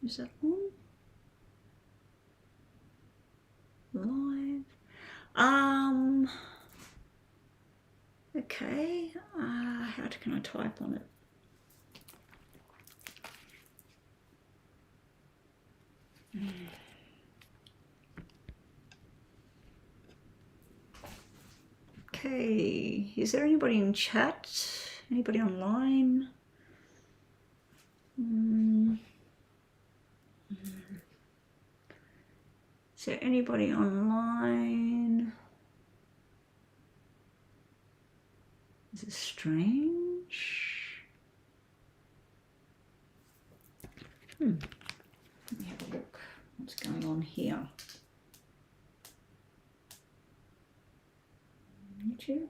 Is that on? Live. Okay. How can I type on it? Okay. Is there anybody in chat? Anybody online? Is there anybody online? Is it strange? Let me have a look. What's going on here? YouTube?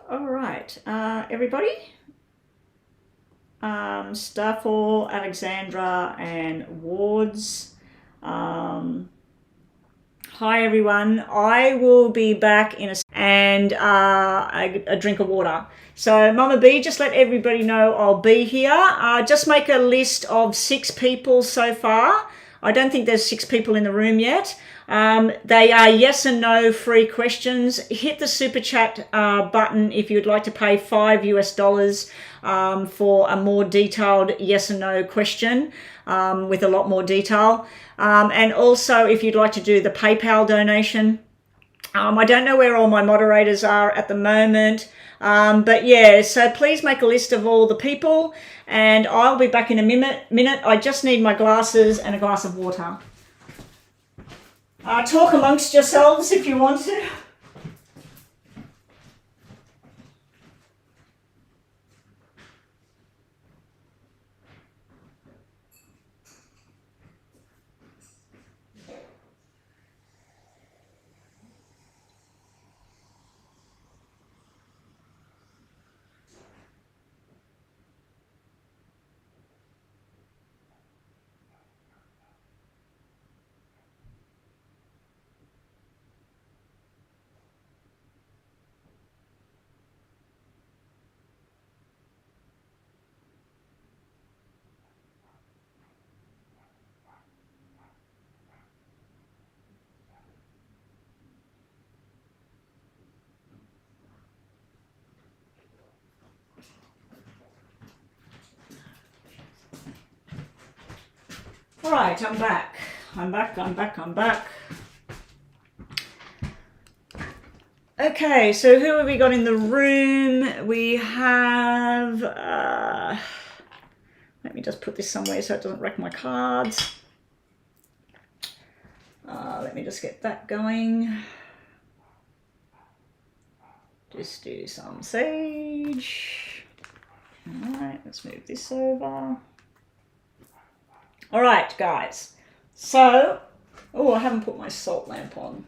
All right, everybody. Stafford, Alexandra, and Wards. Hi everyone. I will be back in a drink of water. So Mama B, just let everybody know I'll be here. Just make a list of 6 people so far. I don't think there's 6 people in the room yet. They are yes and no free questions. Hit the super chat button if you'd like to pay $5 US for a more detailed yes and no question with a lot more detail. And also if you'd like to do the PayPal donation. I don't know where all my moderators are at the moment. But yeah, so please make a list of all the people and I'll be back in a minute. I just need my glasses and a glass of water. Talk amongst yourselves if you want to. All right, I'm back. I'm back. Okay, so who have we got in the room? We have, let me just put this somewhere so it doesn't wreck my cards. Let me just get that going. Just do some sage. All right, let's move this over. All right, guys. So, oh, I haven't put my salt lamp on.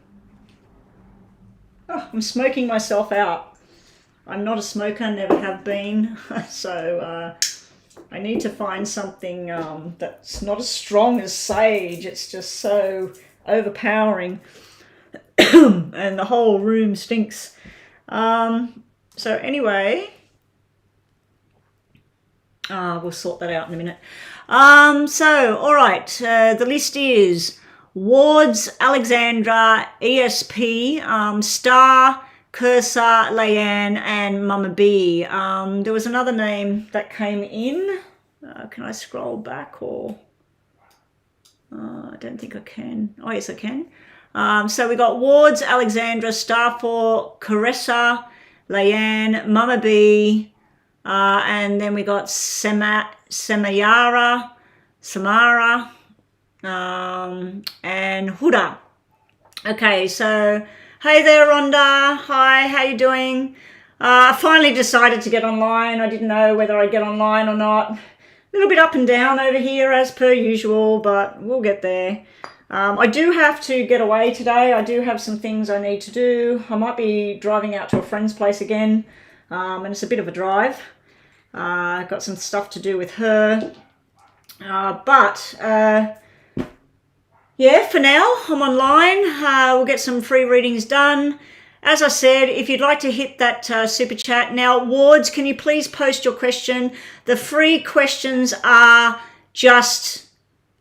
Oh, I'm smoking myself out. I'm not a smoker, never have been. So I need to find something that's not as strong as sage. It's just so overpowering. And the whole room stinks. So anyway, we'll sort that out in a minute. So, all right, the list is Wards, Alexandra, ESP, Star, Cursor, Leanne, and Mama B. There was another name that came in. Can I scroll back or? I don't think I can. Oh, yes, I can. So we got Wards, Alexandra, Starfor, Caressa, Leanne, Mama B, and then we got Samara, and Huda. Okay, so hey there, Rhonda. Hi, how you doing? I finally decided to get online. I didn't know whether I'd get online or not. A little bit up and down over here as per usual, but we'll get there. I do have to get away today. I do have some things I need to do. I might be driving out to a friend's place again, and it's a bit of a drive. I've got some stuff to do with her. But yeah, for now, I'm online. We'll get some free readings done. As I said, if you'd like to hit that super chat. Now, Wards, can you please post your question? The free questions are just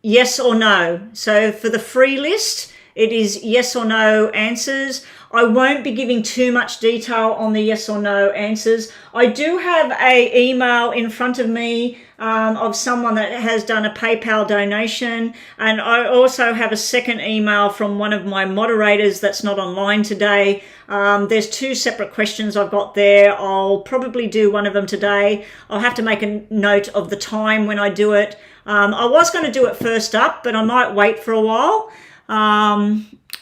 yes or no. So for the free list, it is yes or no answers. I won't be giving too much detail on the yes or no answers. I do have an email in front of me of someone that has done a PayPal donation, and I also have a second email from one of my moderators that's not online today. There's two separate questions I've got there. I'll probably do one of them today. I'll have to make a note of the time when I do it. I was going to do it first up, but I might wait for a while.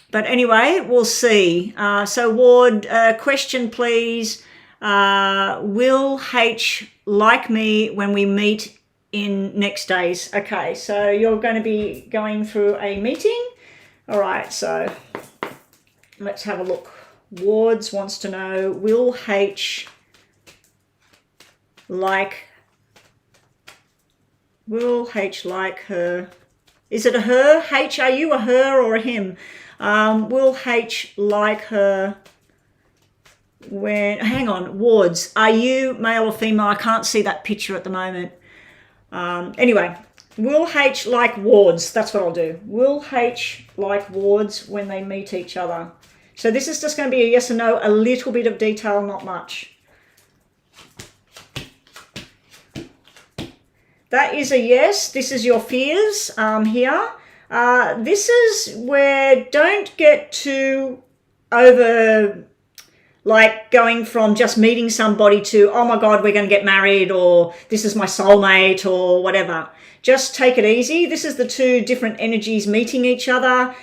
But anyway, we'll see. So Ward, question please. Will H like me when we meet in next days? Okay, so you're going to be going through a meeting. All right, so let's have a look. Wards wants to know, will H like her? Is it a her? H, are you a her or a him? Will H like her when, hang on, Wards, are you male or female? I can't see that picture at the moment. Anyway, will H like Wards? That's what I'll do. Will H like Wards when they meet each other? So this is just going to be a yes or no, a little bit of detail, not much. That is a yes. This is your fears here. This is where don't get too over, like going from just meeting somebody to, oh my God, we're going to get married, or this is my soulmate, or whatever. Just take it easy. This is the two different energies meeting each other.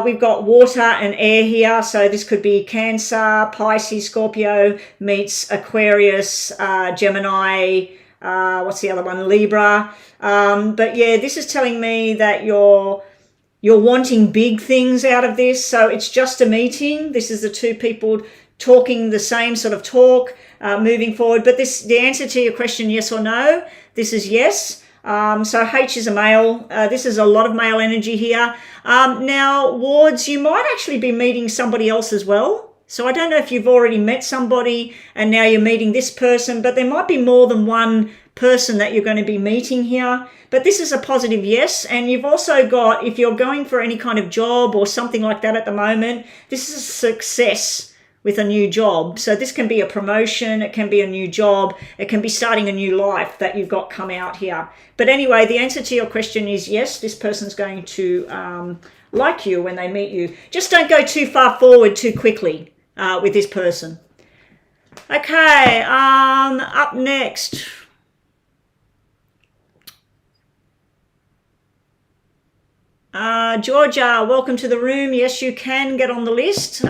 We've got water and air here. So this could be Cancer, Pisces, Scorpio meets Aquarius, Gemini, what's the other one? Libra. But yeah, this is telling me that you're wanting big things out of this. So it's just a meeting. This is the two people talking the same sort of talk, moving forward. But the answer to your question, yes or no, this is yes. So H is a male. This is a lot of male energy here. Now, Wards, you might actually be meeting somebody else as well. So I don't know if you've already met somebody and now you're meeting this person, but there might be more than one person that you're going to be meeting here. But this is a positive yes. And you've also got, if you're going for any kind of job or something like that at the moment, this is a success with a new job. So this can be a promotion, it can be a new job, it can be starting a new life that you've got come out here. But anyway, the answer to your question is yes, this person's going to like you when they meet you. Just don't go too far forward too quickly with this person. Okay, up next. Georgia, welcome to the room. Yes, you can get on the list.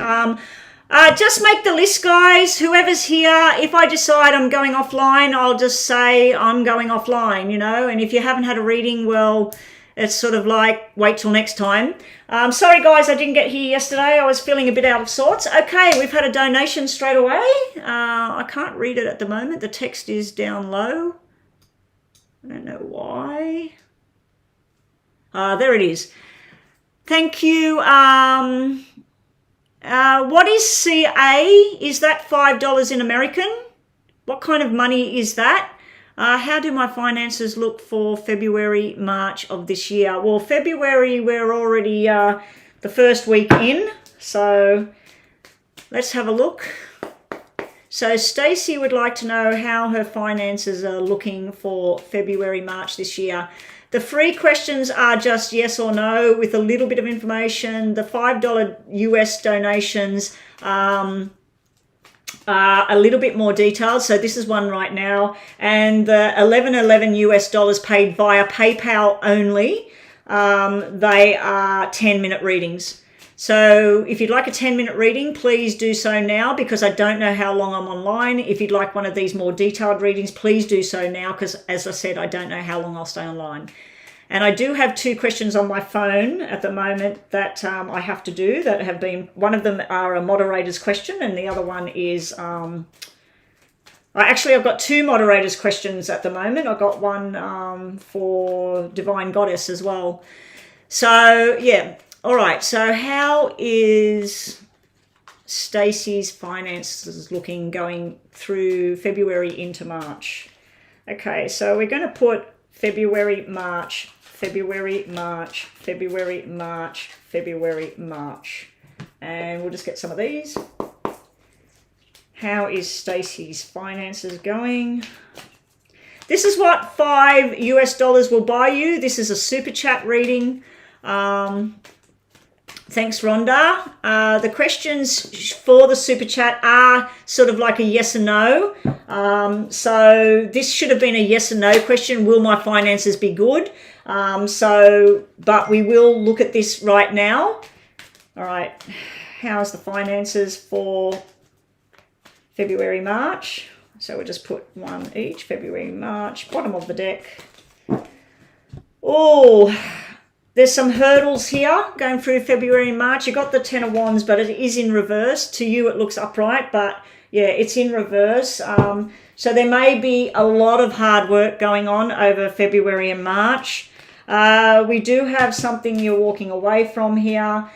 Just make the list, guys. Whoever's here, if I decide I'm going offline, I'll just say I'm going offline, you know. And if you haven't had a reading, well, it's sort of like wait till next time. Sorry, guys, I didn't get here yesterday. I was feeling a bit out of sorts. Okay, we've had a donation straight away. I can't read it at the moment. The text is down low. I don't know why. There it is. Thank you. What is CA? Is that $5 in American? What kind of money is that? How do my finances look for February, March of this year? Well, February, we're already the first week in, so let's have a look. So Stacey would like to know how her finances are looking for February, March this year. The free questions are just yes or no with a little bit of information. The $5 US donations are a little bit more detailed. So this is one right now. And the $11.11 US dollars paid via PayPal only, they are 10-minute readings. So if you'd like a 10-minute reading, please do so now because I don't know how long I'm online. If you'd like one of these more detailed readings, please do so now because, as I said, I don't know how long I'll stay online. And I do have two questions on my phone at the moment that I have to do that have been, one of them are a moderator's question and the other one is, actually I've got two moderator's questions at the moment. I've got one for Divine Goddess as well. So yeah. All right, so how is Stacey's finances looking going through February into March? Okay, so we're going to put February, March, February, March, February, March, February, March. And we'll just get some of these. How is Stacey's finances going? This is what $5 US will buy you. This is a super chat reading. Thanks, Rhonda. The questions for the super chat are sort of like a yes or no. So this should have been a yes or no question. Will my finances be good? But we will look at this right now. All right. How's the finances for February, March? So we'll just put one each. February, March, bottom of the deck. Oh, there's some hurdles here going through February and March. You got the Ten of Wands, but it is in reverse. To you, it looks upright, but yeah, it's in reverse. So there may be a lot of hard work going on over February and March. We do have something you're walking away from here.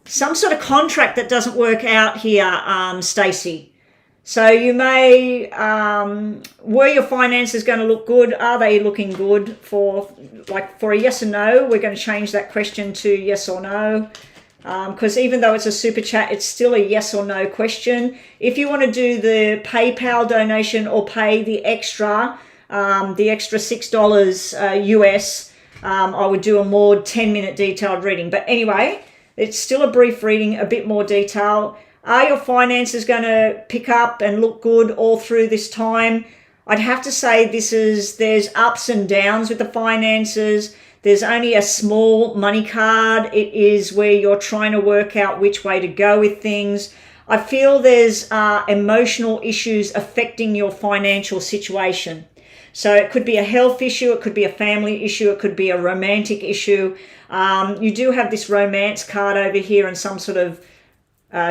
Some sort of contract that doesn't work out here, Stacey. So you may, were your finances going to look good? Are they looking good? For a yes or no, we're going to change that question to yes or no. Because even though it's a super chat, it's still a yes or no question. If you want to do the PayPal donation or pay the extra $6 US, I would do a more 10-minute detailed reading. But anyway, it's still a brief reading, a bit more detail. Are your finances going to pick up and look good all through this time? I'd have to say there's ups and downs with the finances. There's only a small money card. It is where you're trying to work out which way to go with things. I feel there's emotional issues affecting your financial situation. So it could be a health issue, it could be a family issue, it could be a romantic issue. You do have this romance card over here and some sort of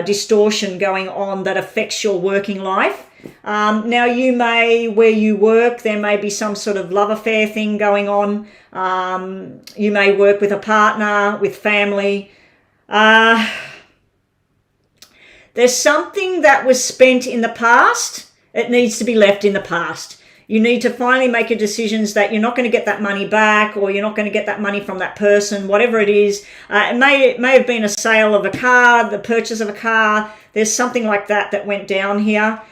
distortion going on that affects your working life. Now you may, where you work, there may be some sort of love affair thing going on. You may work with a partner, with family. There's something that was spent in the past. It needs to be left in the past. You need to finally make your decisions that you're not going to get that money back, or you're not going to get that money from that person, whatever it is. It may have been a sale of a car, the purchase of a car. There's something like that went down here.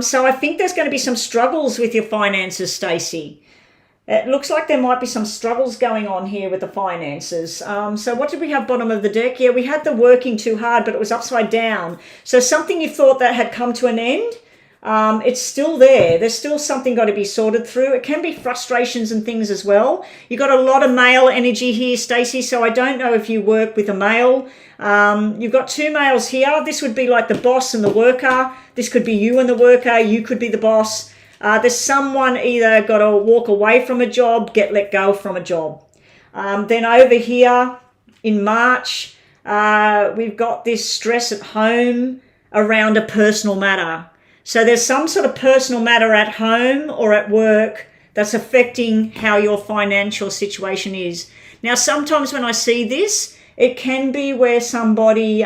So I think there's going to be some struggles with your finances, Stacey. It looks like there might be some struggles going on here with the finances. So what did we have bottom of the deck? Yeah, we had the working too hard, but it was upside down. So something you thought that had come to an end, it's still there. There's still something got to be sorted through. It can be frustrations and things as well. You got a lot of male energy here, Stacey, so I don't know if you work with a male. You've got two males here. This would be like the boss and the worker. This could be you and the worker. You could be the boss. There's someone either got to walk away from a job, get let go from a job. Then over here in March, we've got this stress at home around a personal matter. So there's some sort of personal matter at home or at work that's affecting how your financial situation is. Now, sometimes when I see this, it can be where somebody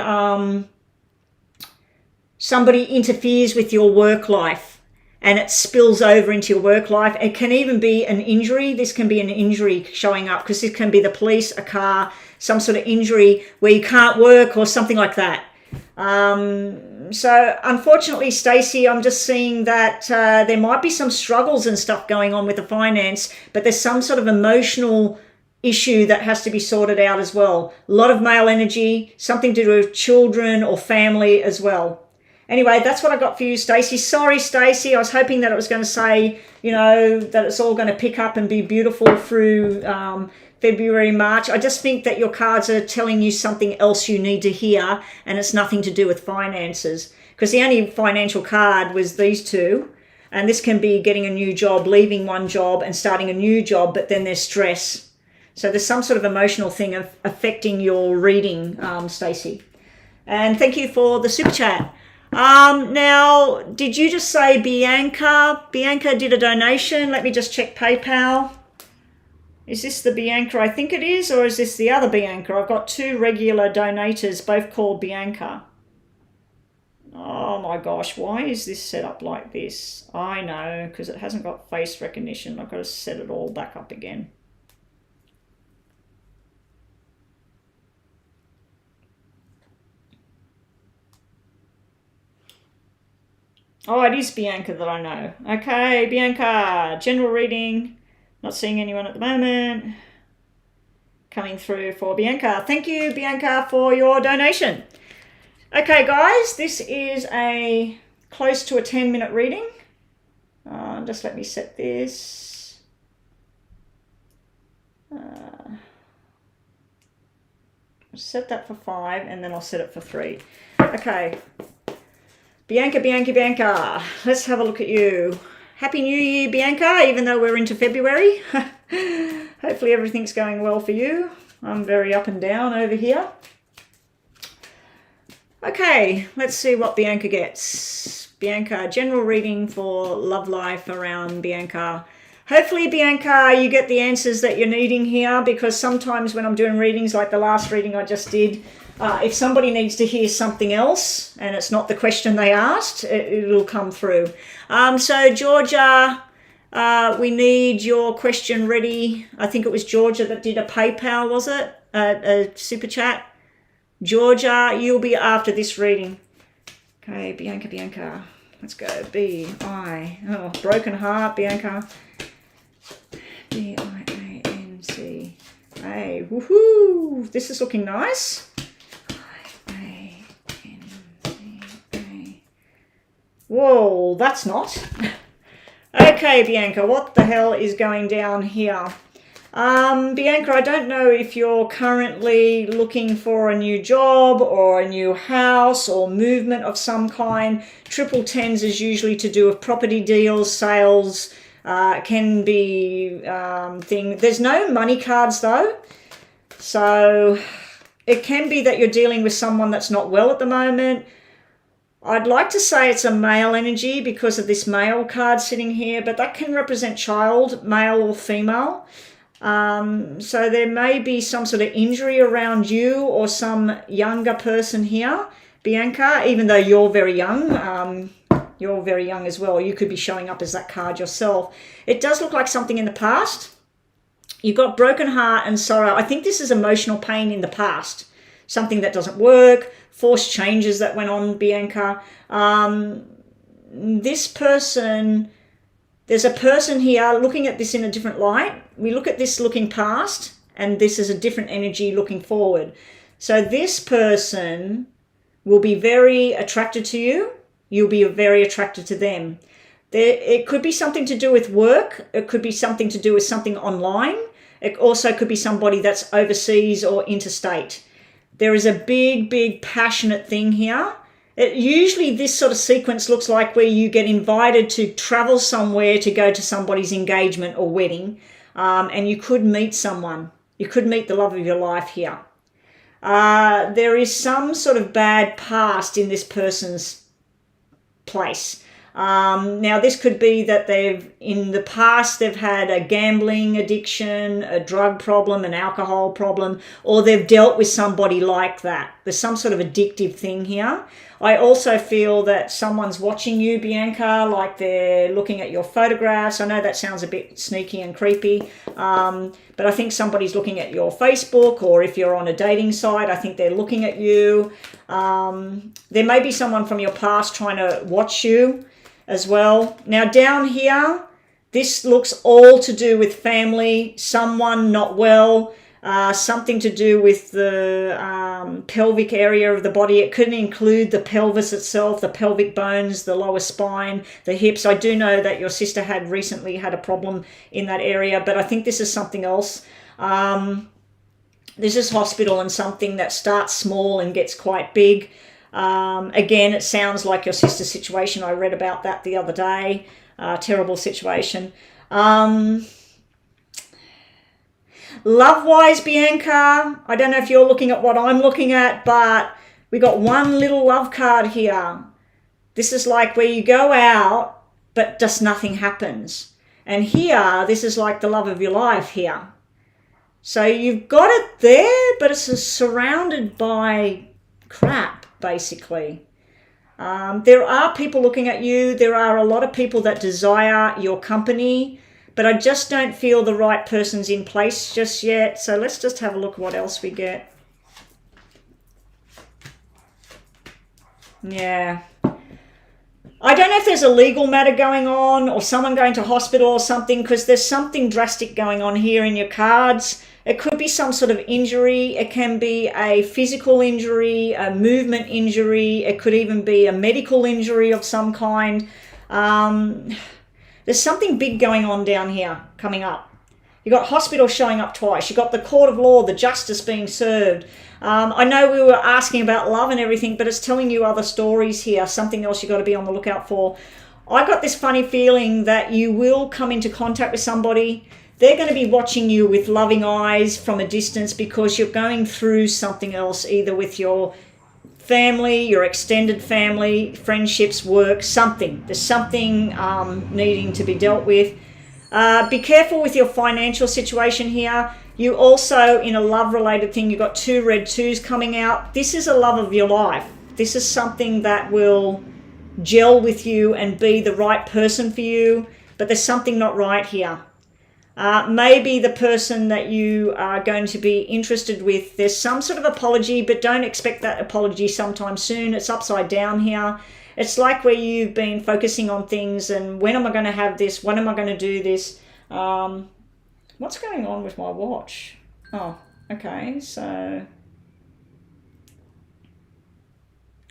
interferes with your work life and it spills over into your work life. It can even be an injury. This can be an injury showing up because it can be the police, a car, some sort of injury where you can't work or something like that. So unfortunately, Stacey, I'm just seeing that there might be some struggles and stuff going on with the finance, but there's some sort of emotional issue that has to be sorted out as well. A lot of male energy, something to do with children or family as well. Anyway, that's what I got for you, Stacey. Sorry, Stacey. I was hoping that it was going to say, that it's all going to pick up and be beautiful through February, March. I just think that your cards are telling you something else you need to hear, and it's nothing to do with finances. Because the only financial card was these two, and this can be getting a new job, leaving one job and starting a new job, but then there's stress. So there's some sort of emotional thing affecting your reading, Stacey. And thank you for the super chat. Now, did you just say Bianca? Bianca did a donation. Let me just check PayPal. Is this the Bianca I think it is, or is this the other Bianca? I've got two regular donators, both called Bianca. Oh my gosh, why is this set up like this? I know, because it hasn't got face recognition. I've got to set it all back up again. Oh, it is Bianca that I know. Okay, Bianca, general reading. Not seeing anyone at the moment. Coming through for Bianca. Thank you, Bianca, for your donation. Okay, guys, this is a close to a 10-minute reading. Just let me set this. Set that for 5, and then I'll set it for 3. Okay. Bianca, Bianca, Bianca. Let's have a look at you. Happy New Year, Bianca, even though we're into February. Hopefully everything's going well for you. I'm very up and down over here. Okay, let's see what Bianca gets. Bianca, general reading for love life around Bianca. Hopefully, Bianca, you get the answers that you're needing here, because sometimes when I'm doing readings like the last reading I just did, if somebody needs to hear something else and it's not the question they asked, it'll come through. So, Georgia, we need your question ready. I think it was Georgia that did a PayPal, was it? A super chat. Georgia, you'll be after this reading. Okay, Bianca, Bianca. Let's go. B-I. Oh, broken heart, Bianca. B-I-A-N-C-A. Woohoo! This is looking nice. I-A-N-C-A. Whoa, that's not. Okay, Bianca, what the hell is going down here? Bianca, I don't know if you're currently looking for a new job or a new house or movement of some kind. Triple tens is usually to do with property deals, sales, can be thing. There's no money cards though. So it can be that you're dealing with someone that's not well at the moment. I'd like to say it's a male energy because of this male card sitting here, but that can represent child, male or female. So there may be some sort of injury around you or some younger person here, Bianca, even though you're very young. You're very young as well. You could be showing up as that card yourself. It does look like something in the past. You've got broken heart and sorrow. I think this is emotional pain in the past. Something that doesn't work, forced changes that went on, Bianca. This person... There's a person here looking at this in a different light. We look at this looking past, and this is a different energy looking forward. So this person will be very attracted to you. You'll be very attracted to them. It could be something to do with work. It could be something to do with something online. It also could be somebody that's overseas or interstate. There is a big, big passionate thing here. Usually this sort of sequence looks like where you get invited to travel somewhere to go to somebody's engagement or wedding, and you could meet someone. You could meet the love of your life here. There is some sort of bad past in this person's place. Now this could be that in the past they've had a gambling addiction, a drug problem, an alcohol problem, or they've dealt with somebody like that. There's some sort of addictive thing here. I also feel that someone's watching you, Bianca, like they're looking at your photographs. I know that sounds a bit sneaky and creepy, but I think somebody's looking at your Facebook, or if you're on a dating site, I think they're looking at you. There may be someone from your past trying to watch you as well. Now down here, this looks all to do with family, someone not well, something to do with the pelvic area of the body. It could include the pelvis itself, the pelvic bones, the lower spine, the hips. I do know that your sister had recently had a problem in that area, but I think this is something else. This is hospital and something that starts small and gets quite big. Again, it sounds like your sister's situation. I read about that the other day. Terrible situation. Love-wise, Bianca, I don't know if you're looking at what I'm looking at, but we got one little love card here. This is like where you go out, but just nothing happens. And here, this is like the love of your life here. So you've got it there, but it's surrounded by crap, basically. There are people looking at you. There are a lot of people that desire your company, but I just don't feel the right person's in place just yet. So let's just have a look at what else we get. Yeah. I don't know if there's a legal matter going on or someone going to hospital or something, because there's something drastic going on here in your cards. It could be some sort of injury. It can be a physical injury, a movement injury. It could even be a medical injury of some kind. There's something big going on down here coming up. You've got hospital showing up twice. You've got the court of law, the justice being served. I know we were asking about love and everything, but it's telling you other stories here, something else you've got to be on the lookout for. I got this funny feeling that you will come into contact with somebody. They're going to be watching you with loving eyes from a distance because you're going through something else, either with your family, your extended family, friendships, work, something. There's something needing to be dealt with. Be careful with your financial situation here. You also, in a love-related thing, you've got 2 red 2s coming out. This is a love of your life. This is something that will gel with you and be the right person for you, but there's something not right here. Maybe the person that you are going to be interested with, there's some sort of apology, but don't expect that apology sometime soon. It's upside down here. It's like where you've been focusing on things and when am I going to have this? When am I going to do this? What's going on with my watch? Oh, okay. So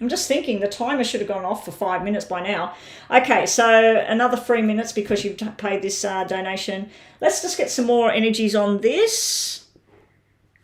I'm just thinking the timer should have gone off for 5 minutes by now. Okay, so another 3 minutes because you've paid this donation. Let's just get some more energies on this.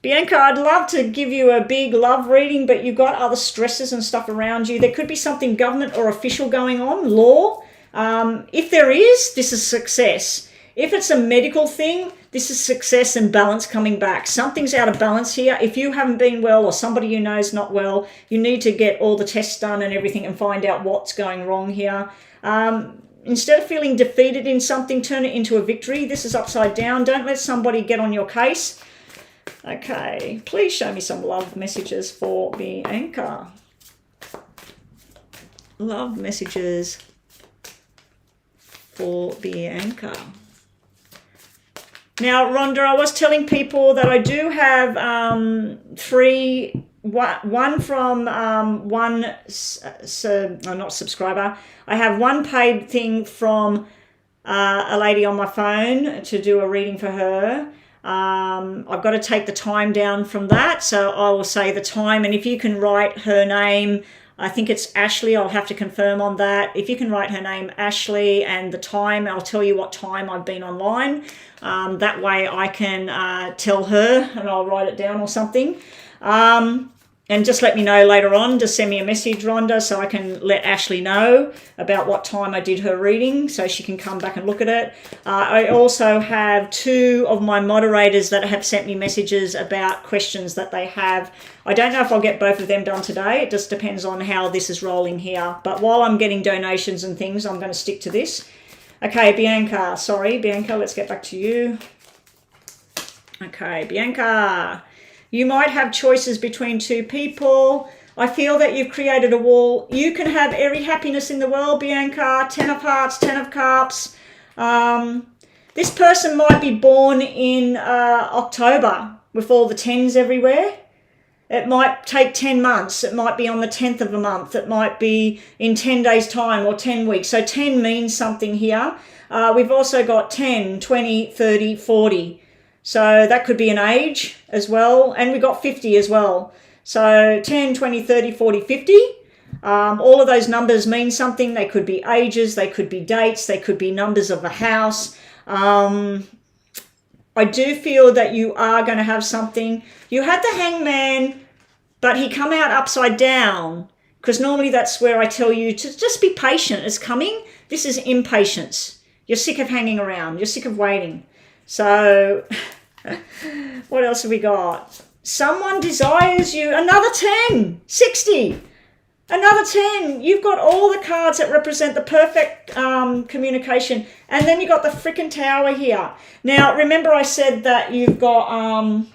Bianca, I'd love to give you a big love reading, but you've got other stresses and stuff around you. There could be something government or official going on, law. If there is, this is success. If it's a medical thing, this is success and balance coming back. Something's out of balance here. If you haven't been well or somebody you know is not well, you need to get all the tests done and everything and find out what's going wrong here. Instead of feeling defeated in something, turn it into a victory. This is upside down. Don't let somebody get on your case. Okay, please show me some love messages for Bianca. Love messages for Bianca. Now, Rhonda, I was telling people that I do have one from not subscriber. I have one paid thing from a lady on my phone to do a reading for her. I've got to take the time down from that, so I will say the time, and if you can write her name, I think it's Ashley, I'll have to confirm on that. If you can write her name, Ashley, and the time, I'll tell you what time I've been online. That way I can tell her and I'll write it down or something. And just let me know later on, just send me a message, Rhonda, so I can let Ashley know about what time I did her reading so she can come back and look at it. I also have 2 of my moderators that have sent me messages about questions that they have. I don't know if I'll get both of them done today. It just depends on how this is rolling here. But while I'm getting donations and things, I'm going to stick to this. Okay, Bianca. Sorry, Bianca, let's get back to you. Okay, Bianca. You might have choices between 2 people. I feel that you've created a wall. You can have every happiness in the world, Bianca. 10 of hearts, 10 of cups. This person might be born in October with all the 10s everywhere. It might take 10 months. It might be on the 10th of a month. It might be in 10 days' time or 10 weeks. So 10 means something here. We've also got 10, 20, 30, 40. So that could be an age as well. And we got 50 as well. So 10, 20, 30, 40, 50. All of those numbers mean something. They could be ages. They could be dates. They could be numbers of a house. I do feel that you are going to have something. You had the Hangman, but he come out upside down. Because normally that's where I tell you to just be patient. It's coming. This is impatience. You're sick of hanging around. You're sick of waiting. So, what else have we got? Someone desires you. Another 10, 60. Another 10. You've got all the cards that represent the perfect communication. And then you got the freaking Tower here. Now, remember I said that you've got,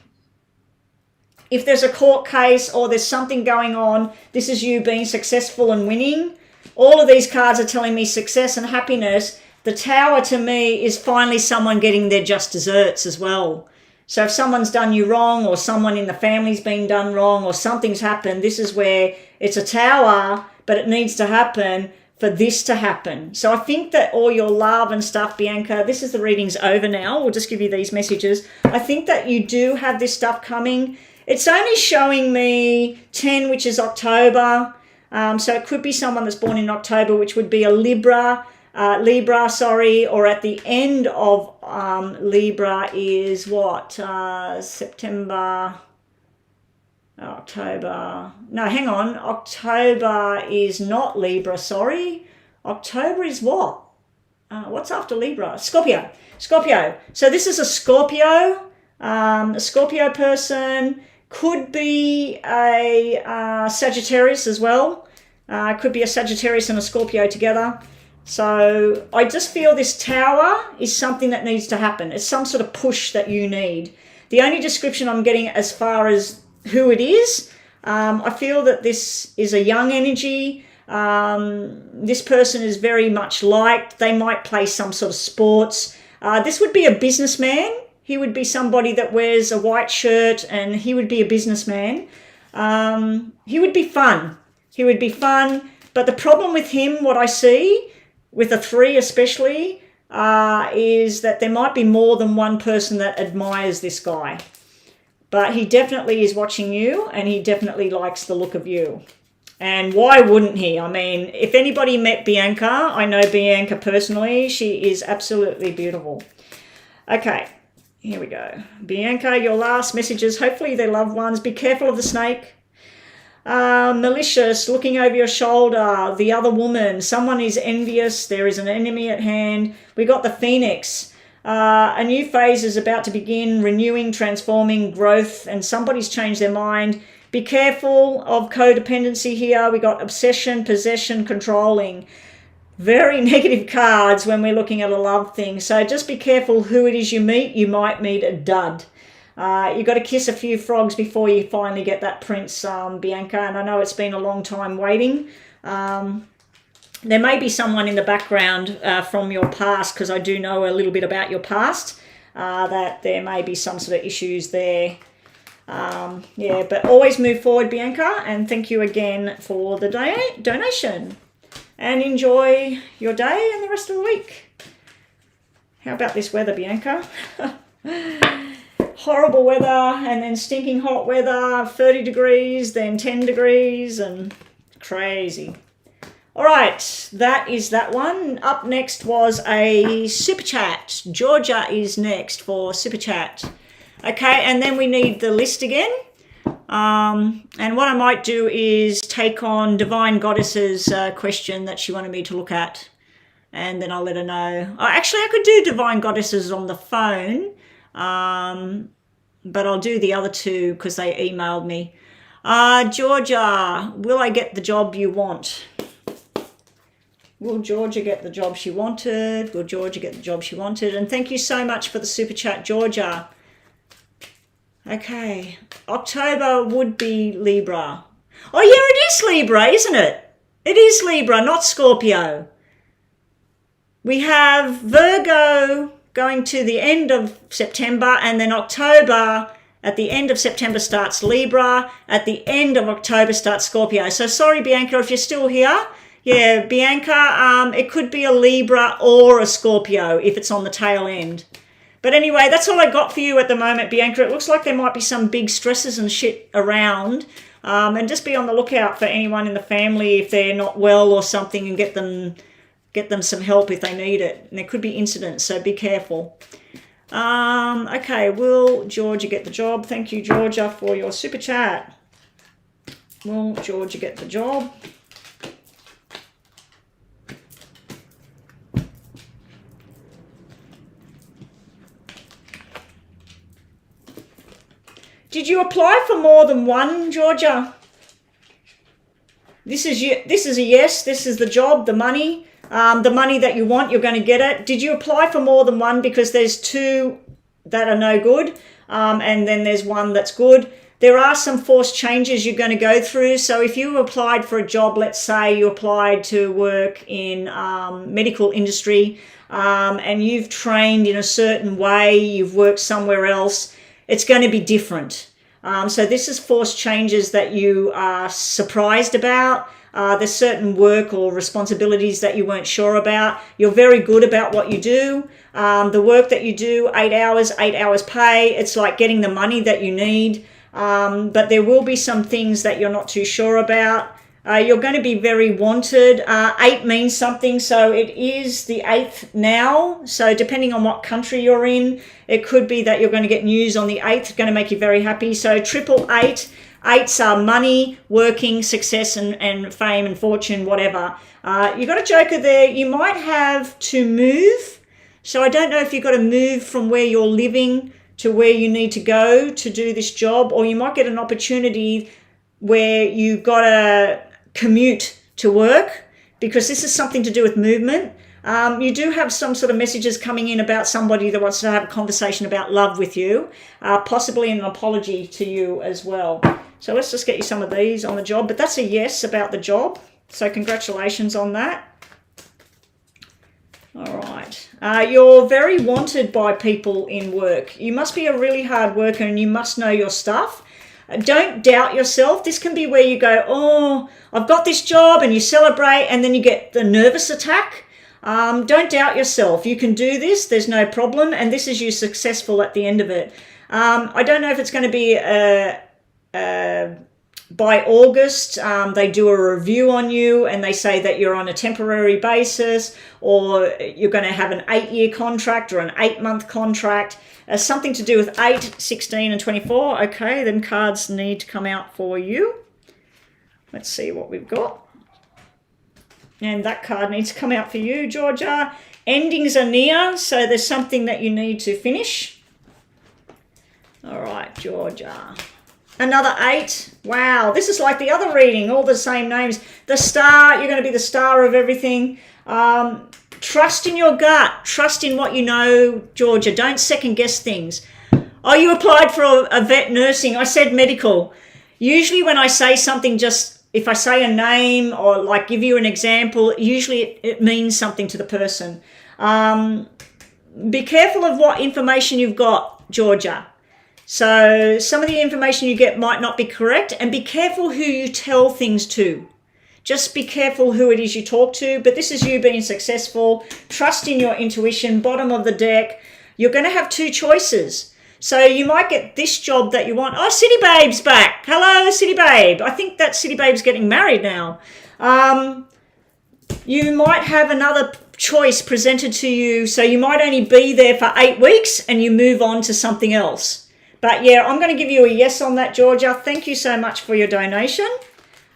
if there's a court case or there's something going on, this is you being successful and winning. All of these cards are telling me success and happiness. The Tower to me is finally someone getting their just desserts as well. So if someone's done you wrong, or someone in the family's been done wrong, or something's happened, this is where it's a Tower, but it needs to happen for this to happen. So I think that all your love and stuff, Bianca, this is the reading's over now. We'll just give you these messages. I think that you do have this stuff coming. It's only showing me 10, which is October. So it could be someone that's born in October, which would be a Libra, or at the end of Libra is what? September, October. No, hang on. October is not Libra, sorry. October is what? What's after Libra? Scorpio. Scorpio. So this is a Scorpio. A Scorpio person. Could be a Sagittarius as well. Could be a Sagittarius and a Scorpio together. So I just feel this Tower is something that needs to happen. It's some sort of push that you need. The only description I'm getting as far as who it is, I feel that this is a young energy. This person is very much liked. They might play some sort of sports. This would be a businessman. He would be somebody that wears a white shirt, and he would be a businessman. He would be fun. He would be fun. But the problem with him, what I see, with a 3 especially, is that there might be more than one person that admires this guy. But he definitely is watching you, and he definitely likes the look of you. And why wouldn't he? I mean, if anybody met Bianca, I know Bianca personally, she is absolutely beautiful. Okay, here we go. Bianca, your last messages, hopefully they're loved ones. Be careful of the snake. Malicious, looking over your shoulder, the other woman, someone is envious, there is an enemy at hand. We got the Phoenix. A new phase is about to begin, renewing, transforming, growth, and somebody's changed their mind. Be careful of codependency here. We got obsession, possession, controlling. Very negative cards when we're looking at a love thing. So just be careful who it is you meet. You might meet a dud. You've got to kiss a few frogs before you finally get that prince, Bianca. And I know it's been a long time waiting. There may be someone in the background from your past, because I do know a little bit about your past, that there may be some sort of issues there. Yeah, but always move forward, Bianca. And thank you again for the donation. And enjoy your day and the rest of the week. How about this weather, Bianca? Horrible weather, and then stinking hot weather, 30 degrees, then 10 degrees, and crazy. All right, that is that one. Up next was a super chat. Georgia is next for super chat. Okay, and then we need the list again. And what I might do is take on Divine Goddess's question that she wanted me to look at, and then I'll let her know. Actually, I could do Divine Goddesses on the phone. But I'll do the other two because they emailed me. Georgia, will I get the job you want? Will Georgia get the job she wanted? Will Georgia get the job she wanted? And thank you so much for the super chat, Georgia. Okay, October would be Libra. Oh yeah, it is Libra, isn't it? It is Libra, not Scorpio. We have Virgo going to the end of September, and then October, at the end of September starts Libra, at the end of October starts Scorpio. So sorry, Bianca, if you're still here. Yeah, Bianca, it could be a Libra or a Scorpio if it's on the tail end. But anyway, that's all I got for you at the moment, Bianca. It looks like there might be some big stresses and shit around. And just be on the lookout for anyone in the family if they're not well or something, and get them some help if they need it. And there could be incidents, so be careful. Okay, will Georgia get the job? Thank you, Georgia, for your super chat. Will Georgia get the job? Did you apply for more than one, Georgia? This is you. This is a yes. This is the job, the money that you want. You're going to get it. Did you apply for more than one? Because there's two that are no good, and then there's one that's good. There are some forced changes you're going to go through. So if you applied for a job, let's say you applied to work in medical industry, and you've trained in a certain way, you've worked somewhere else, it's going to be different. So this is forced changes that you are surprised about. There's certain work or responsibilities that you weren't sure about. You're very good about what you do. The work that you do, 8 hours pay. It's like getting the money that you need. But there will be some things that you're not too sure about. You're going to be very wanted. 8 means something, so it is the 8th now. So depending on what country you're in, it could be that you're going to get news on the 8th, going to make you very happy. So 888, 8s are money, working, success, and fame and fortune, whatever. You got a joker there. You might have to move. So I don't know if you've got to move from where you're living to where you need to go to do this job, or you might get an opportunity where you got to commute to work, because this is something to do with movement. You do have some sort of messages coming in about somebody that wants to have a conversation about love with you, possibly an apology to you as well. So let's just get you some of these on the job, but that's a yes about the job. So congratulations on that. All right. You're very wanted by people in work. You must be a really hard worker and you must know your stuff. Don't doubt yourself. This can be where you go, oh, I've got this job, and you celebrate, and then you get the nervous attack. Don't doubt yourself. You can do this. There's no problem. And this is you successful at the end of it. I don't know if it's going to be by August, they do a review on you and they say that you're on a temporary basis, or you're going to have an 8-year contract or an 8-month contract. Something to do with 8, 16 and 24. Okay, then cards need to come out for you. Let's see what we've got. And that card needs to come out for you, Georgia. Endings are near, so there's something that you need to finish. All right, Georgia. Another 8. Wow, this is like the other reading, all the same names. The star, you're going to be the star of everything. Trust in your gut. Trust in what you know, Georgia. Don't second guess things. Oh, you applied for a vet nursing. I said medical. Usually when I say something, just if I say a name or like give you an example, usually it means something to the person. Be careful of what information you've got, Georgia. So some of the information you get might not be correct, and be careful who you tell things to. Just be careful who it is you talk to, but this is you being successful. Trust in your intuition, bottom of the deck. You're going to have 2 choices. So you might get this job that you want. Oh, City Babe's back. Hello, City Babe. I think that City Babe's getting married now. You might have another choice presented to you, so you might only be there for 8 weeks and you move on to something else. But yeah, I'm going to give you a yes on that, Georgia. Thank you so much for your donation.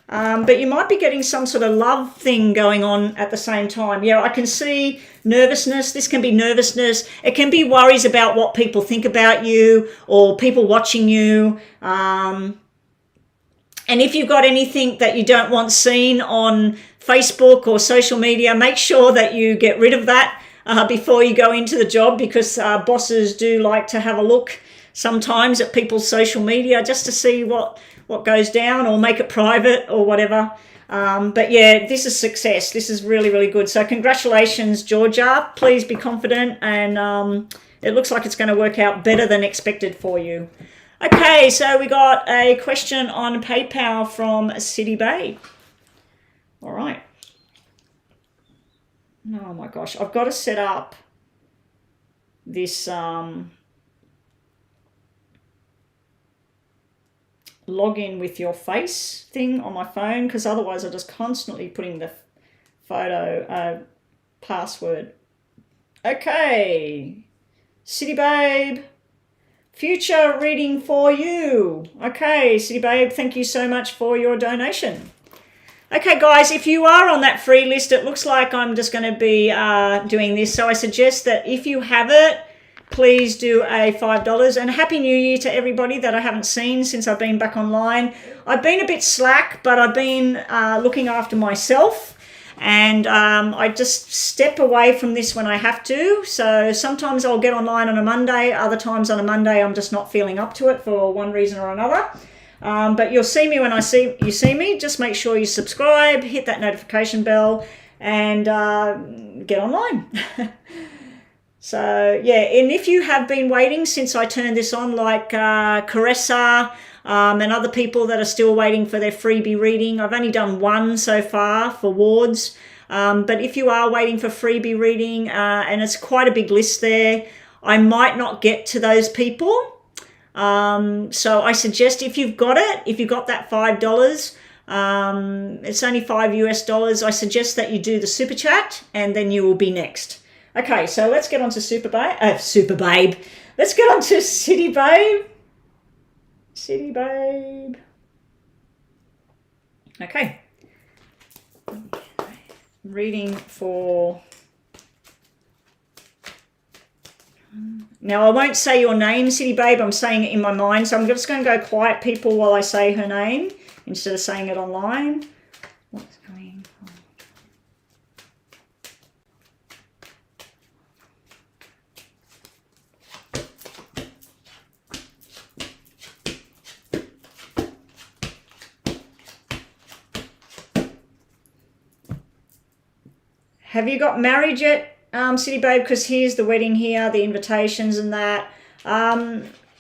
But you might be getting some sort of love thing going on at the same time. Yeah, I can see nervousness. This can be nervousness. It can be worries about what people think about you or people watching you. And if you've got anything that you don't want seen on Facebook or social media, make sure that you get rid of that before you go into the job, because bosses do like to have a look sometimes at people's social media just to see what goes down, or make it private or whatever. But yeah, this is success. This is really, really good. So congratulations, Georgia. Please be confident, and it looks like it's going to work out better than expected for you. Okay, so we got a question on PayPal from City Bay. All right. Oh my gosh, I've got to set up this log in with your face thing on my phone, because otherwise I'm just constantly putting the photo password. Okay, City Babe, future reading for you. Okay, City Babe, thank you so much for your donation. Okay, guys, if you are on that free list, it looks like I'm just going to be doing this. So I suggest that if you have it, please do a $5. And Happy New Year to everybody that I haven't seen since I've been back online. I've been a bit slack, but I've been looking after myself. And I just step away from this when I have to. So sometimes I'll get online on a Monday. Other times on a Monday, I'm just not feeling up to it for one reason or another. But you'll see me when you see me. Just make sure you subscribe, hit that notification bell, and get online. So, yeah, and if you have been waiting since I turned this on, like Caressa and other people that are still waiting for their freebie reading, I've only done one so far for wards. But if you are waiting for freebie reading, and it's quite a big list there, I might not get to those people. So I suggest if you've got it, if you've got that $5, it's only $5 US, I suggest that you do the super chat and then you will be next. Okay, so let's get on to Super Babe. Let's get on to City Babe. City Babe. Okay. Reading for... Now, I won't say your name, City Babe. I'm saying it in my mind. So I'm just going to go quiet, people, while I say her name instead of saying it online. What's going on? Have you got married yet? City Babe, because here's the wedding here, the invitations and that.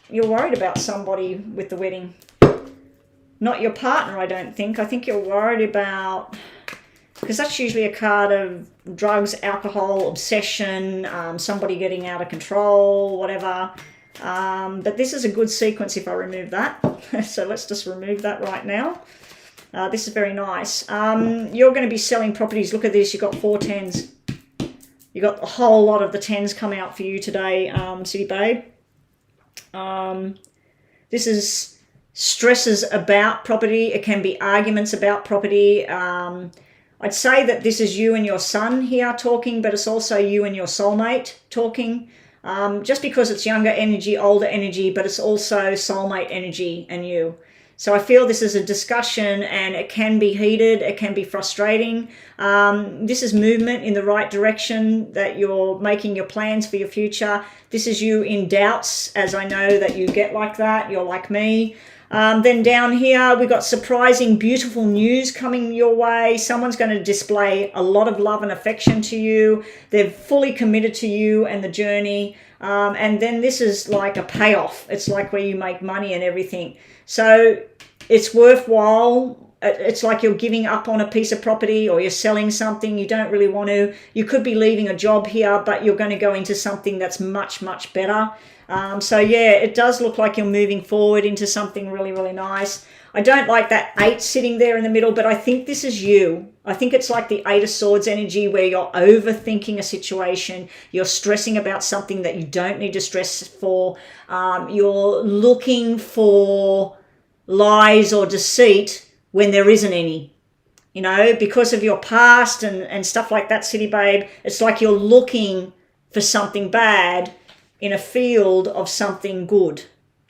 You're worried about somebody with the wedding. Not your partner, I don't think. I think you're worried about... Because that's usually a card of drugs, alcohol, obsession, somebody getting out of control, whatever. But this is a good sequence if I remove that. So let's just remove that right now. This is very nice. You're going to be selling properties. Look at this. You've got 4 tens. You got a whole lot of the tens come out for you today, City Babe. This is stresses about property. It can be arguments about property. I'd say that this is you and your son here talking, but it's also you and your soulmate talking. Just because it's younger energy, older energy, but it's also soulmate energy and you. So I feel this is a discussion and it can be heated, it can be frustrating. This is movement in the right direction, that you're making your plans for your future. This is you in doubts, as I know that you get like that, you're like me. Then down here, we've got surprising, beautiful news coming your way. Someone's going to display a lot of love and affection to you. They're fully committed to you and the journey. And then this is like a payoff. It's like where you make money and everything. So it's worthwhile. It's like you're giving up on a piece of property or you're selling something you don't really want to. You could be leaving a job here, but you're going to go into something that's much, much better. So yeah, it does look like you're moving forward into something really, really nice. I don't like that 8 sitting there in the middle, but I think this is you. I think it's like the 8 of Swords energy where you're overthinking a situation. You're stressing about something that you don't need to stress for. You're looking for lies or deceit when there isn't any. You know, because of your past and stuff like that, City Babe, it's like you're looking for something bad in a field of something good.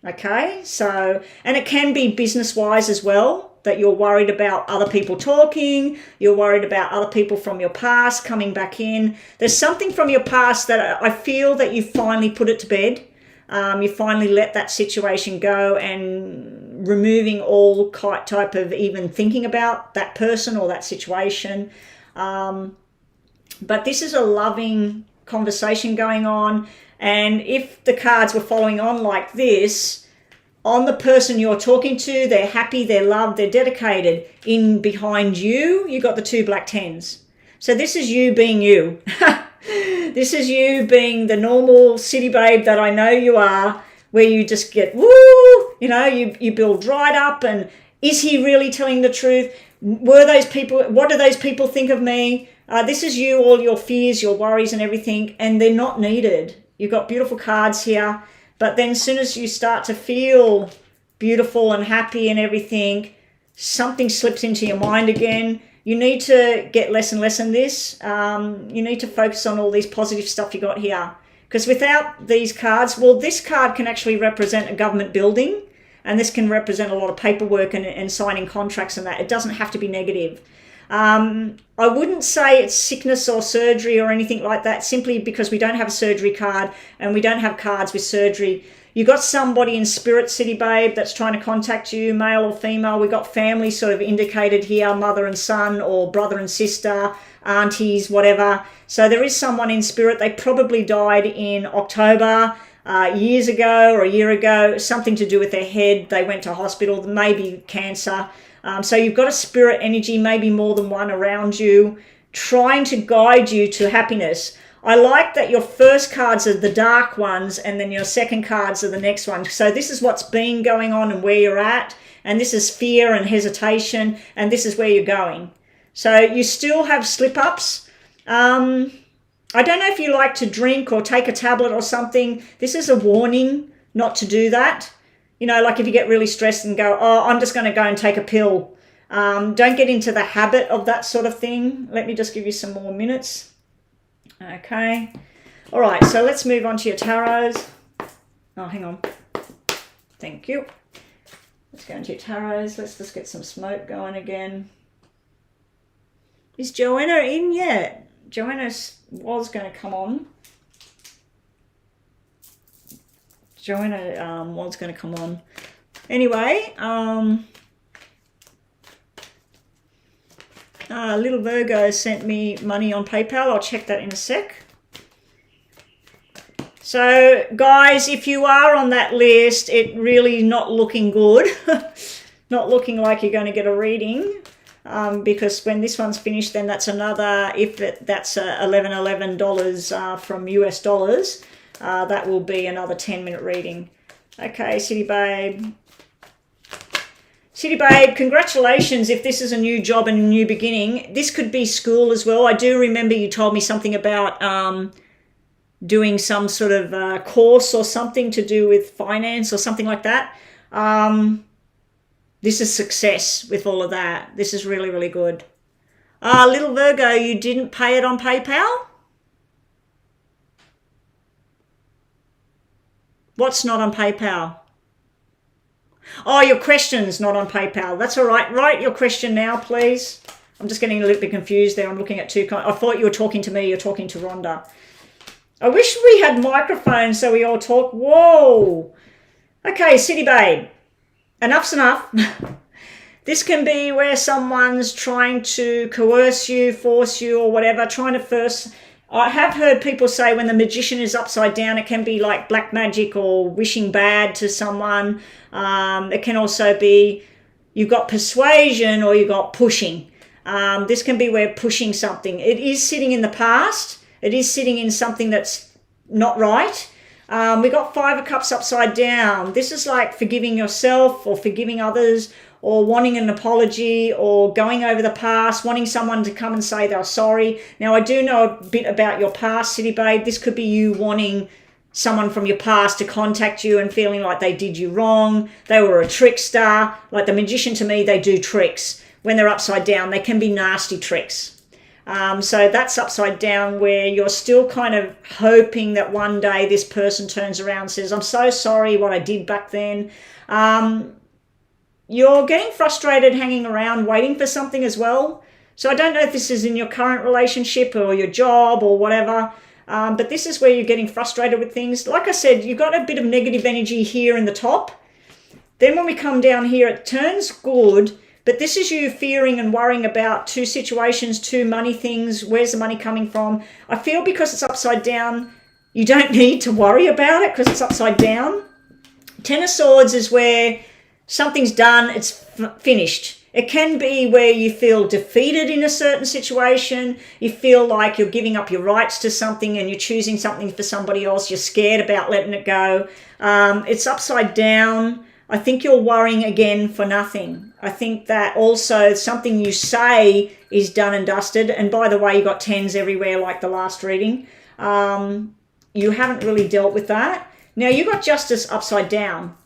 Okay, so, and it can be business-wise as well, that you're worried about other people talking, you're worried about other people from your past coming back in. There's something from your past that I feel that you finally put it to bed. You finally let that situation go and removing all type of even thinking about that person or that situation. But this is a loving conversation going on. And if the cards were following on like this, on the person you're talking to, they're happy, they're loved, they're dedicated. In behind you, you got the 2 black 10s. So this is you being you. This is you being the normal City Babe that I know you are, where you just get, woo, you know, you build right up. And is he really telling the truth? Were those people, what do those people think of me? This is you, all your fears, your worries and everything, and they're not needed. You've got beautiful cards here, but then as soon as you start to feel beautiful and happy and everything, something slips into your mind again. You need to get less and less in this. You need to focus on all these positive stuff you got here, Because without these cards, well, this card can actually represent a government building, and this can represent a lot of paperwork and signing contracts and that. It doesn't have to be negative. I wouldn't say it's sickness or surgery or anything like that, simply because we don't have a surgery card and we don't have cards with surgery. You got somebody in Spirit City, babe, that's trying to contact you, male or female. We got family sort of indicated here, mother and son, or brother and sister, aunties, whatever. So there is someone in spirit. They probably died in October, years ago or a year ago, something to do with their head. They went to hospital, maybe cancer. So you've got a spirit energy, maybe more than one around you, trying to guide you to happiness. I like that your first cards are the dark ones and then your second cards are the next one. So this is what's been going on and where you're at. And this is fear and hesitation. And this is where you're going. So you still have slip-ups. I don't know if you like to drink or take a tablet or something. This is a warning not to do that. You know, like if you get really stressed and go, oh, I'm just going to go and take a pill. Don't get into the habit of that sort of thing. Let me just give you some more minutes. Okay. All right, so let's move on to your tarots. Oh, hang on. Thank you. Let's go into your tarots. Let's just get some smoke going again. Is Joanna in yet? Joanna was going to come on. Joanna was going to come on. Anyway, little Virgo sent me money on PayPal. I'll check that in a sec. So, guys, if you are on that list, it really not looking good. Not looking like you're going to get a reading. Because when this one's finished, then that's another, that's $11 from US dollars, that will be another 10-minute reading. Okay, City Babe. City Babe, congratulations if this is a new job and a new beginning. This could be school as well. I do remember you told me something about doing some sort of course or something to do with finance or something like that. This is success with all of that. This is really, really good. Little Virgo, you didn't pay it on PayPal? What's not on PayPal? Oh, your question's not on PayPal. That's all right. Write your question now, please. I'm just getting a little bit confused there. I'm looking at two. I thought you were talking to me. You're talking to Rhonda. I wish we had microphones so we all talk. Whoa. Okay, City Babe. Enough's enough. This can be where someone's trying to coerce you, force you, or whatever, trying to first... I have heard people say when the magician is upside down, it can be like black magic or wishing bad to someone. It can also be you've got persuasion or you've got pushing. This can be where pushing something. It is sitting in the past. It is sitting in something that's not right. We got Five of Cups upside down. This is like forgiving yourself or forgiving others or wanting an apology or going over the past, wanting someone to come and say they're sorry. Now, I do know a bit about your past, City Babe. This could be you wanting someone from your past to contact you and feeling like they did you wrong. They were a trickster. Like the magician, to me, they do tricks. When they're upside down, they can be nasty tricks. So that's upside down where you're still kind of hoping that one day this person turns around and says, I'm so sorry what I did back then. You're getting frustrated hanging around waiting for something as well. So I don't know if this is in your current relationship or your job or whatever, but this is where you're getting frustrated with things. Like I said, you've got a bit of negative energy here in the top. Then when we come down here, it turns good. But this is you fearing and worrying about two situations, two money things. Where's the money coming from? I feel because it's upside down, you don't need to worry about it because it's upside down. Ten of Swords is where something's done, it's finished. It can be where you feel defeated in a certain situation. You feel like you're giving up your rights to something and you're choosing something for somebody else. You're scared about letting it go. It's upside down. I think you're worrying again for nothing. I think that also something you say is done and dusted. And by the way, you got tens everywhere like the last reading. You haven't really dealt with that. Now you got Justice upside down.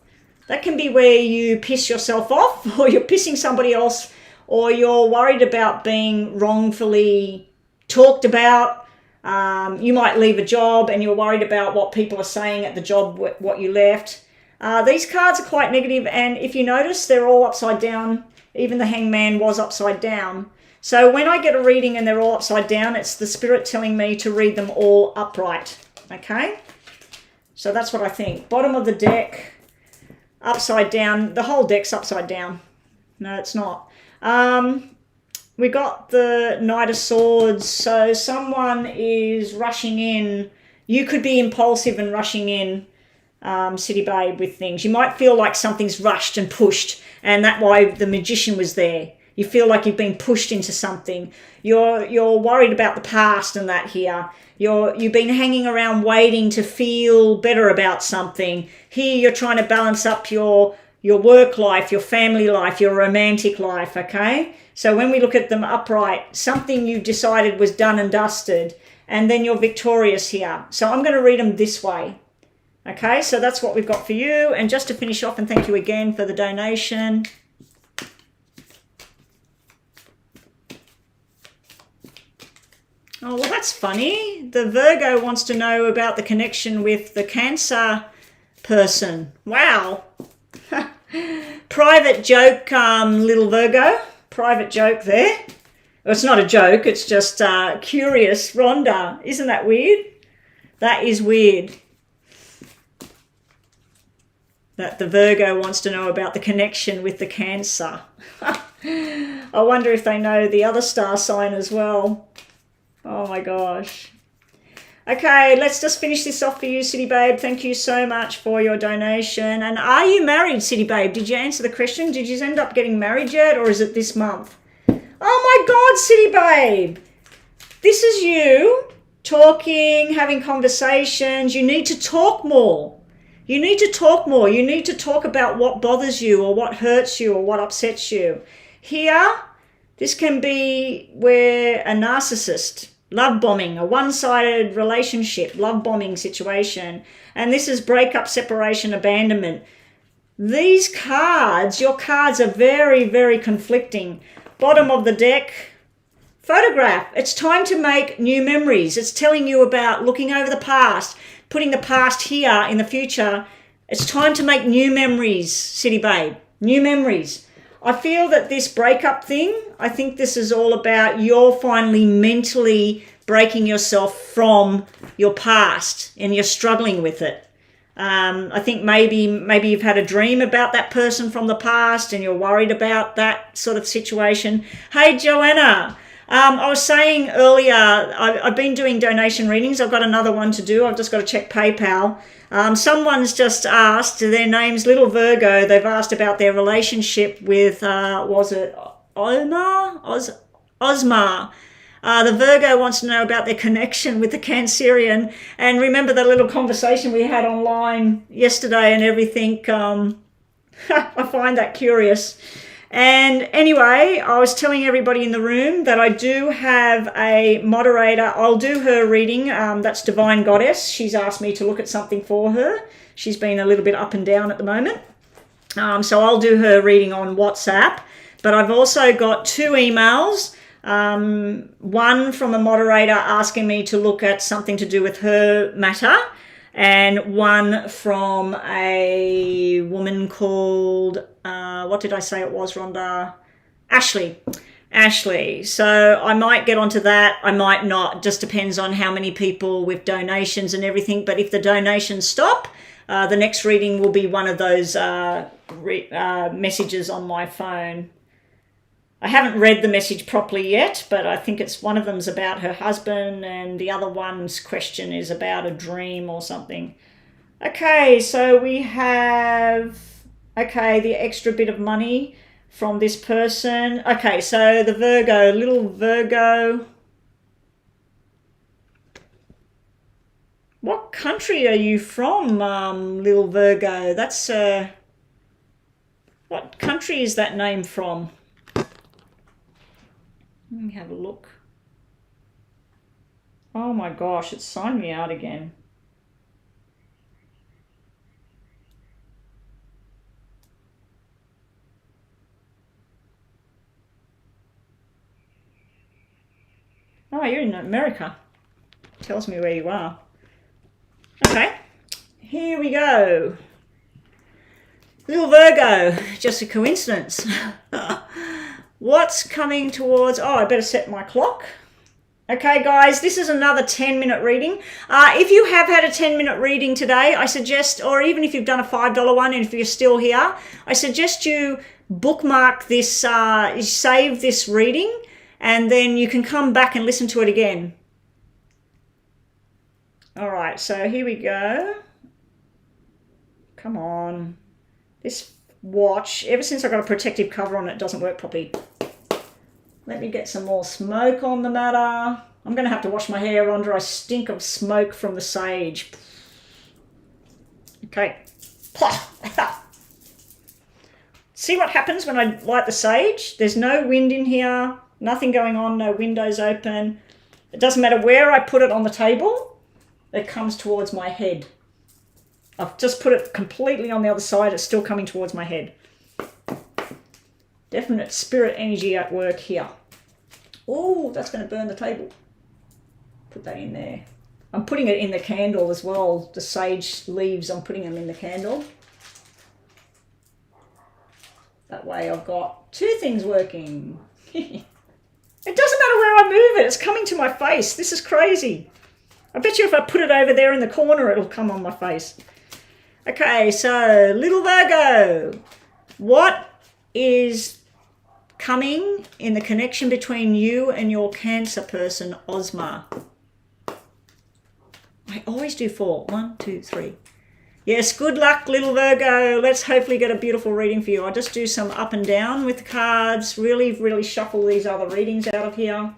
That can be where you piss yourself off or you're pissing somebody else or you're worried about being wrongfully talked about. You might leave a job and you're worried about what people are saying at the job, what you left. These cards are quite negative, and if you notice, they're all upside down. Even the Hangman was upside down. So when I get a reading and they're all upside down, it's the Spirit telling me to read them all upright. Okay? So that's what I think. Bottom of the deck, upside down. The whole deck's upside down. No, it's not. We got the Knight of Swords. So someone is rushing in. You could be impulsive and rushing in, City Babe, with things. You might feel like something's rushed and pushed, and that's why the Magician was there. You feel like you've been pushed into something. You're worried about the past and that here. You've been hanging around waiting to feel better about something. Here you're trying to balance up your work life, your family life, your romantic life, okay? So when we look at them upright, something you decided was done and dusted, and then you're victorious here. So I'm going to read them this way. Okay, so that's what we've got for you. And just to finish off, and thank you again for the donation. Oh, well, that's funny. The Virgo wants to know about the connection with the Cancer person. Wow. Private joke, little Virgo. Private joke there. Well, it's not a joke. It's just curious. Rhonda, isn't that weird? That is weird. That the Virgo wants to know about the connection with the Cancer. I wonder if they know the other star sign as well. Oh my gosh. Okay, let's just finish this off for you, City Babe. Thank you so much for your donation. And are you married, City Babe? Did you answer the question? Did you end up getting married yet, or is it this month? Oh my God, City Babe. This is you talking, having conversations. You need to talk more. You need to talk more. You need to talk about what bothers you or what hurts you or what upsets you. Here, this can be where a narcissist, love bombing, a one-sided relationship, love bombing situation. And this is breakup, separation, abandonment. These cards, your cards are very, very conflicting. Bottom of the deck, photograph. It's time to make new memories. It's telling you about looking over the past, putting the past here in the future. It's time to make new memories, City Babe. New memories. I feel that this breakup thing, I think this is all about you're finally mentally breaking yourself from your past and you're struggling with it. I think maybe you've had a dream about that person from the past and you're worried about that sort of situation. Hey, Joanna, I was saying earlier, I've been doing donation readings. I've got another one to do. I've just got to check PayPal. Someone's just asked, their name's Little Virgo. They've asked about their relationship with, was it Omar? Osmar. The Virgo wants to know about their connection with the Cancerian. And remember the little conversation we had online yesterday and everything. I find that curious. And anyway, I was telling everybody in the room that I do have a moderator. I'll do her reading. That's Divine Goddess. She's asked me to look at something for her. She's been a little bit up and down at the moment. So I'll do her reading on WhatsApp. But I've also got 2 emails. One from a moderator asking me to look at something to do with her matter. And one from a woman called, what did I say it was, Rhonda? Ashley. So I might get onto that. I might not. Just depends on how many people with donations and everything. But if the donations stop, the next reading will be one of those messages on my phone. I haven't read the message properly yet, but I think it's one of them's about her husband and the other one's question is about a dream or something. Okay, so we have, the extra bit of money from this person. Okay, so the Virgo, Little Virgo. What country are you from, Little Virgo? That's, what country is that name from? Let me have a look. Oh my gosh, it's signed me out again. Oh, you're in America. Tells me where you are. Okay, here we go. Little Virgo, just a coincidence. What's coming towards... Oh, I better set my clock. Okay, guys, this is another 10-minute reading. If you have had a 10-minute reading today, I suggest, or even if you've done a $5 one, and if you're still here, I suggest you bookmark this, save this reading, and then you can come back and listen to it again. All right, so here we go. Come on. This watch, ever since I got a protective cover on it, doesn't work properly. Let me get some more smoke on the matter. I'm going to have to wash my hair, Rhonda. I stink of smoke from the sage. Okay. See what happens when I light the sage? There's no wind in here, nothing going on, no windows open. It doesn't matter where I put it on the table, it comes towards my head. I've just put it completely on the other side, it's still coming towards my head. Definite spirit energy at work here. Oh, that's going to burn the table. Put that in there. I'm putting it in the candle as well. The sage leaves, I'm putting them in the candle. That way I've got two things working. It doesn't matter where I move it. It's coming to my face. This is crazy. I bet you if I put it over there in the corner, it'll come on my face. Okay, so little Virgo. What is coming in the connection between you and your Cancer person, Ozma? I always do 4. 1, 2, 3. Yes, good luck, little Virgo. Let's hopefully get a beautiful reading for you. I'll just do some up and down with the cards. Really shuffle these other readings out of here.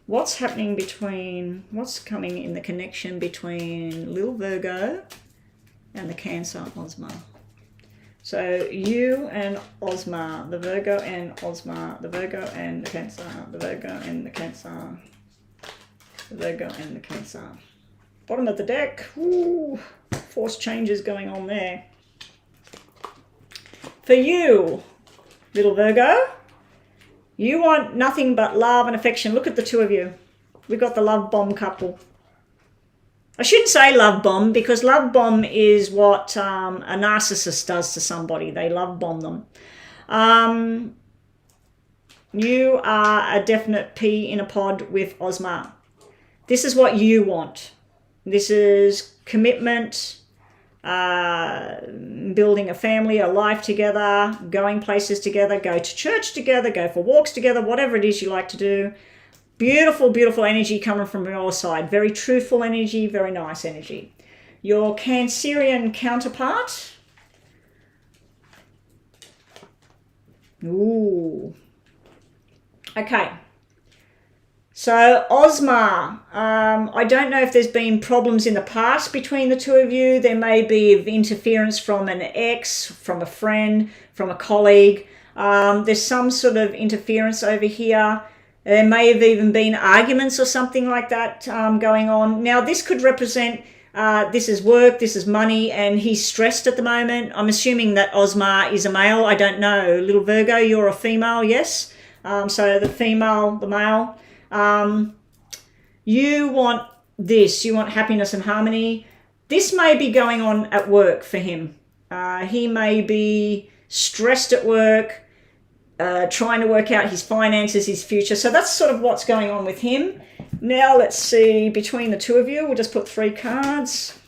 What's happening between, what's coming in the connection between little Virgo and the Cancer, Ozma? So you and Ozma, the Virgo and Ozma, the Virgo and the Cancer, the Virgo and the Cancer, the Virgo and the Cancer. Bottom of the deck, ooh, force changes going on there. For you, little Virgo, you want nothing but love and affection. Look at the two of you. We've got the love bomb couple. I shouldn't say love bomb because love bomb is what a narcissist does to somebody. They love bomb them. You are a definite pea in a pod with Ozma. This is what you want. This is commitment, building a family, a life together, going places together, go to church together, go for walks together, whatever it is you like to do. Beautiful, beautiful energy coming from your side. Very truthful energy, very nice energy. Your Cancerian counterpart. Ooh. Okay. So Ozma, I don't know if there's been problems in the past between the two of you. There may be interference from an ex, from a friend, from a colleague. There's some sort of interference over here. There may have even been arguments or something like that going on. Now, this could represent this is work, this is money, and he's stressed at the moment. I'm assuming that Ozma is a male. I don't know. Little Virgo, you're a female, yes? So the female, the male. You want this. You want happiness and harmony. This may be going on at work for him. He may be stressed at work. Trying to work out his finances, his future. So that's sort of what's going on with him. Now let's see, between the two of you, we'll just put 3 cards.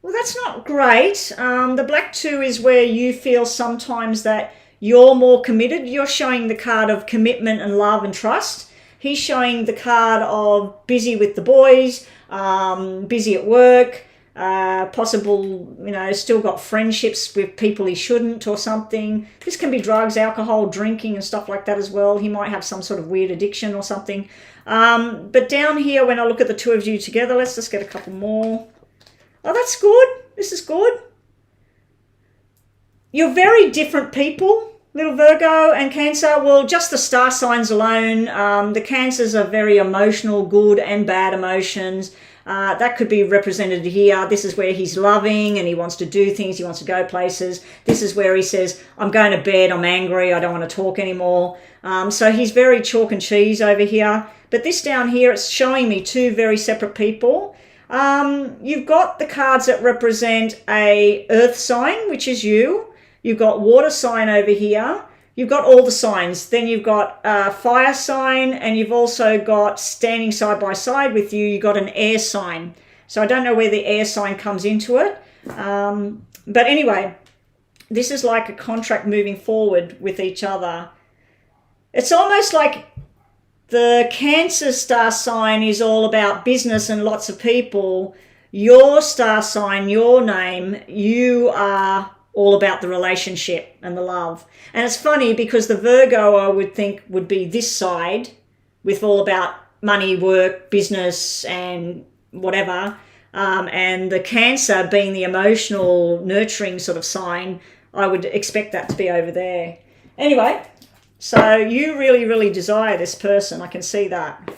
Well, that's not great. The black 2 is where you feel sometimes that you're more committed. You're showing the card of commitment and love and trust. He's showing the card of busy with the boys, busy at work, possible, still got friendships with people he shouldn't or something. This can be drugs, alcohol, drinking and stuff like that as well. He might have some sort of weird addiction or something. But down here, when I look at the two of you together, let's just get a couple more. Oh, that's good. This is good. You're very different people, little Virgo and Cancer. Well, just the star signs alone, the Cancers are very emotional, good and bad emotions. That could be represented here. This is where he's loving and he wants to do things. He wants to go places. This is where he says, I'm going to bed. I'm angry. I don't want to talk anymore. So he's very chalk and cheese over here. But this down here, it's showing me two very separate people. You've got the cards that represent a earth sign, which is you. You've got water sign over here. You've got all the signs. Then you've got a fire sign, and you've also got standing side by side with you, you've got an air sign. So I don't know where the air sign comes into it. But anyway, this is like a contract moving forward with each other. It's almost like the Cancer star sign is all about business and lots of people. Your star sign, your name, you are all about the relationship and the love. And it's funny because the Virgo, I would think, would be this side with all about money, work, business and whatever. And the Cancer being the emotional, nurturing sort of sign, I would expect that to be over there. Anyway, so you really, really desire this person. I can see that.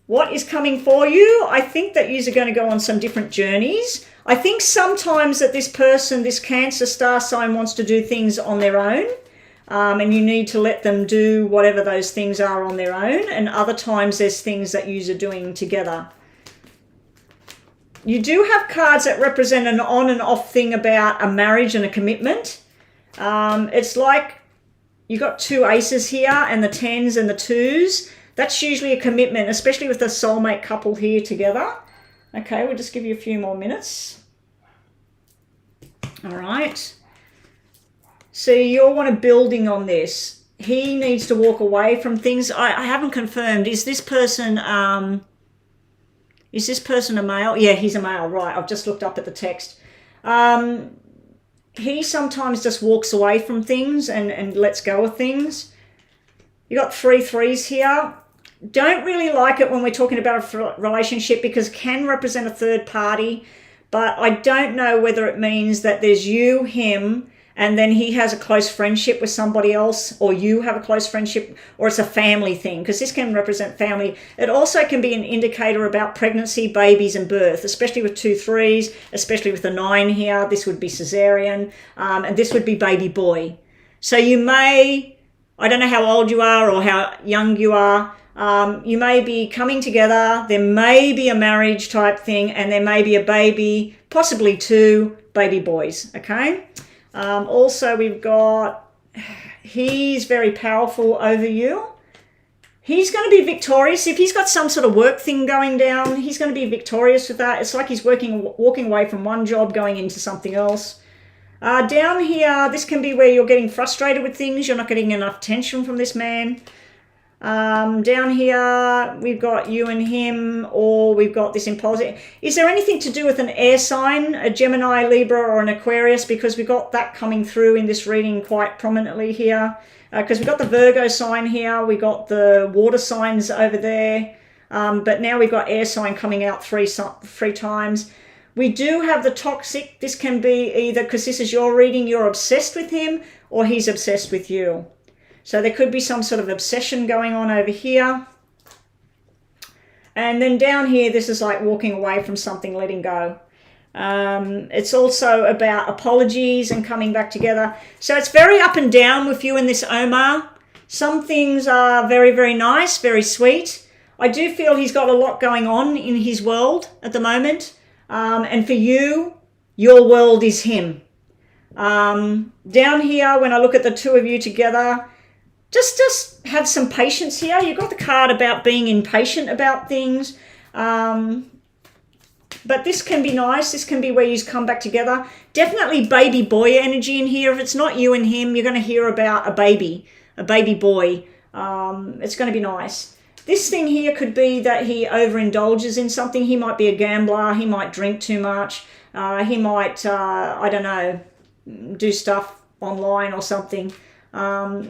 What is coming for you? I think that you are going to go on some different journeys. I think sometimes that this person, this Cancer star sign, wants to do things on their own. And you need to let them do whatever those things are on their own. And other times there's things that you are doing together. You do have cards that represent an on and off thing about a marriage and a commitment. It's like you got two aces here and the tens and the twos. That's usually a commitment, especially with the soulmate couple here together. Okay, we'll just give you a few more minutes. All right. So you're one of building on this. He needs to walk away from things. I haven't confirmed. Is this person a male? Yeah, he's a male, right. I've just looked up at the text. He sometimes just walks away from things and lets go of things. You got 3 threes here. Don't really like it when we're talking about a relationship because it can represent a third party, but I don't know whether it means that there's you, him, and then he has a close friendship with somebody else, or you have a close friendship, or it's a family thing, because this can represent family. It also can be an indicator about pregnancy, babies, and birth, especially with 2 threes, especially with the 9 here. This would be cesarean, and this would be baby boy. So you may, I don't know how old you are or how young you are, you may be coming together, there may be a marriage type thing, and there may be a baby, possibly 2 baby boys, okay? Also, we've got, he's very powerful over you. He's going to be victorious. If he's got some sort of work thing going down, he's going to be victorious with that. It's like he's walking away from one job, going into something else. Down here, this can be where you're getting frustrated with things. You're not getting enough attention from this man. Down here, we've got you and him, or we've got this impulsive. Is there anything to do with an air sign, a Gemini, Libra, or an Aquarius? Because we've got that coming through in this reading quite prominently here. Because we've got the Virgo sign here, we got the water signs over there, but now we've got air sign coming out three times. We do have the toxic. This can be either, because this is your reading, you're obsessed with him, or he's obsessed with you. So there could be some sort of obsession going on over here. And then down here, this is like walking away from something, letting go. It's also about apologies and coming back together. So it's very up and down with you and this Omar. Some things are very, very nice, very sweet. I do feel he's got a lot going on in his world at the moment. And for you, your world is him. Down here, when I look at the two of you together, just have some patience here. You've got the card about being impatient about things. But this can be nice. This can be where you come back together. Definitely baby boy energy in here. If it's not you and him, you're going to hear about a baby boy. It's going to be nice. This thing here could be that he overindulges in something. He might be a gambler. He might drink too much. He might, I don't know, do stuff online or something.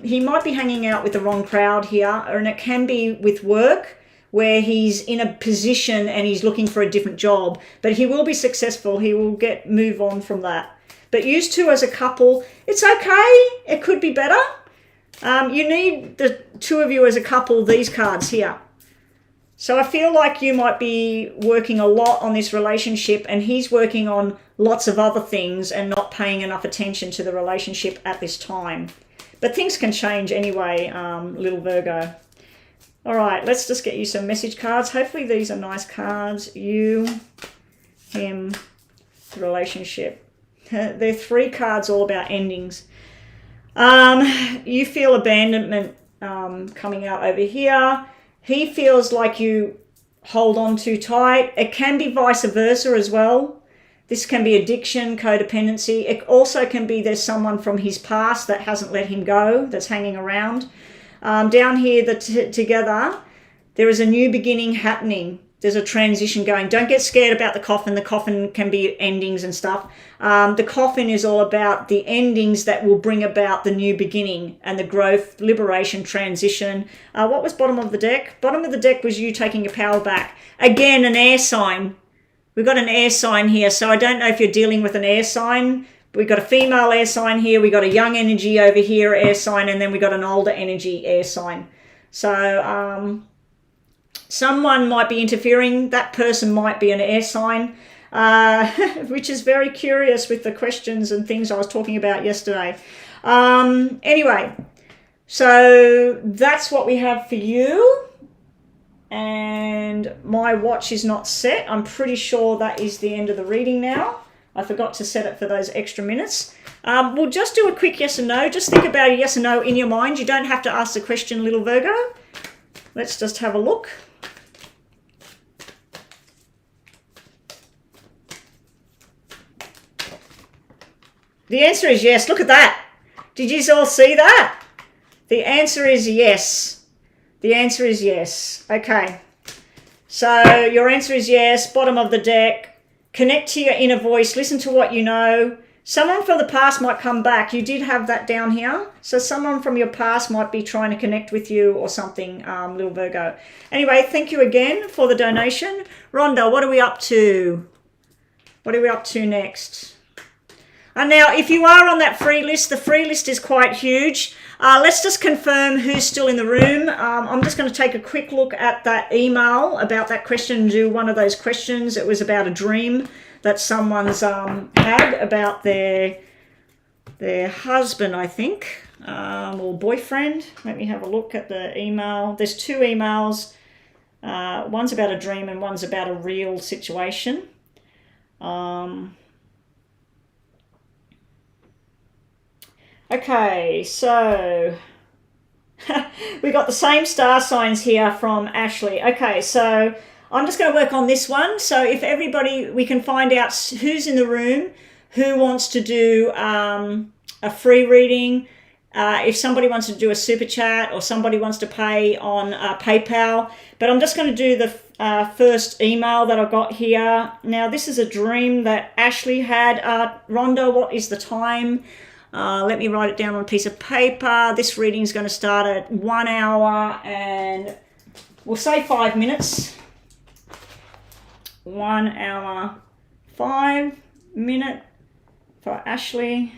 He might be hanging out with the wrong crowd here, and it can be with work where he's in a position and he's looking for a different job, but he will be successful. He will move on from that. But you two as a couple, it's okay. It could be better. You need the two of you as a couple, these cards here. So I feel like you might be working a lot on this relationship and he's working on lots of other things and not paying enough attention to the relationship at this time. But things can change anyway, little Virgo. All right, let's just get you some message cards. Hopefully these are nice cards. You, him, relationship. They're 3 cards all about endings. You feel abandonment coming out over here. He feels like you hold on too tight. It can be vice versa as well. This can be addiction, codependency. It also can be there's someone from his past that hasn't let him go, that's hanging around. Down here, together, there is a new beginning happening. There's a transition going. Don't get scared about the coffin. The coffin can be endings and stuff. The coffin is all about the endings that will bring about the new beginning and the growth, liberation, transition. What was bottom of the deck? Bottom of the deck was you taking your power back. Again, an air sign. We've got an air sign here. So I don't know if you're dealing with an air sign. We've got a female air sign here. We've got a young energy over here, air sign. And then we've got an older energy, air sign. So someone might be interfering. That person might be an air sign, which is very curious with the questions and things I was talking about yesterday. Anyway, so that's what we have for you. And my watch is not set. I'm pretty sure that is the end of the reading now. I forgot to set it for those extra minutes. We'll just do a quick yes and no. Just think about a yes and no in your mind. You don't have to ask the question, little Virgo. Let's just have a look. The answer is yes. Look at that. Did you all see that? The answer is yes. The answer is yes. Okay. So your answer is yes. Bottom of the deck. Connect to your inner voice. Listen to what you know. Someone from the past might come back. You did have that down here. So someone from your past might be trying to connect with you or something, little Virgo. Anyway, thank you again for the donation. Rhonda, what are we up to? What are we up to next? And now, if you are on that free list, the free list is quite huge. Let's just confirm who's still in the room. I'm just going to take a quick look at that email about that question and do one of those questions. It was about a dream that someone's had about their husband, I think, or boyfriend. Let me have a look at the email. There's 2 emails. One's about a dream and one's about a real situation. Okay, so we got the same star signs here from Ashley. Okay, so I'm just going to work on this one. So if everybody, we can find out who's in the room, who wants to do a free reading, if somebody wants to do a super chat or somebody wants to pay on PayPal. But I'm just going to do the first email that I got here. Now, this is a dream that Ashley had. Rhonda, what is the time? Let me write it down on a piece of paper. This reading is going to start at 1 hour and we'll say 5 minutes. 1 hour, 5 minutes for Ashley.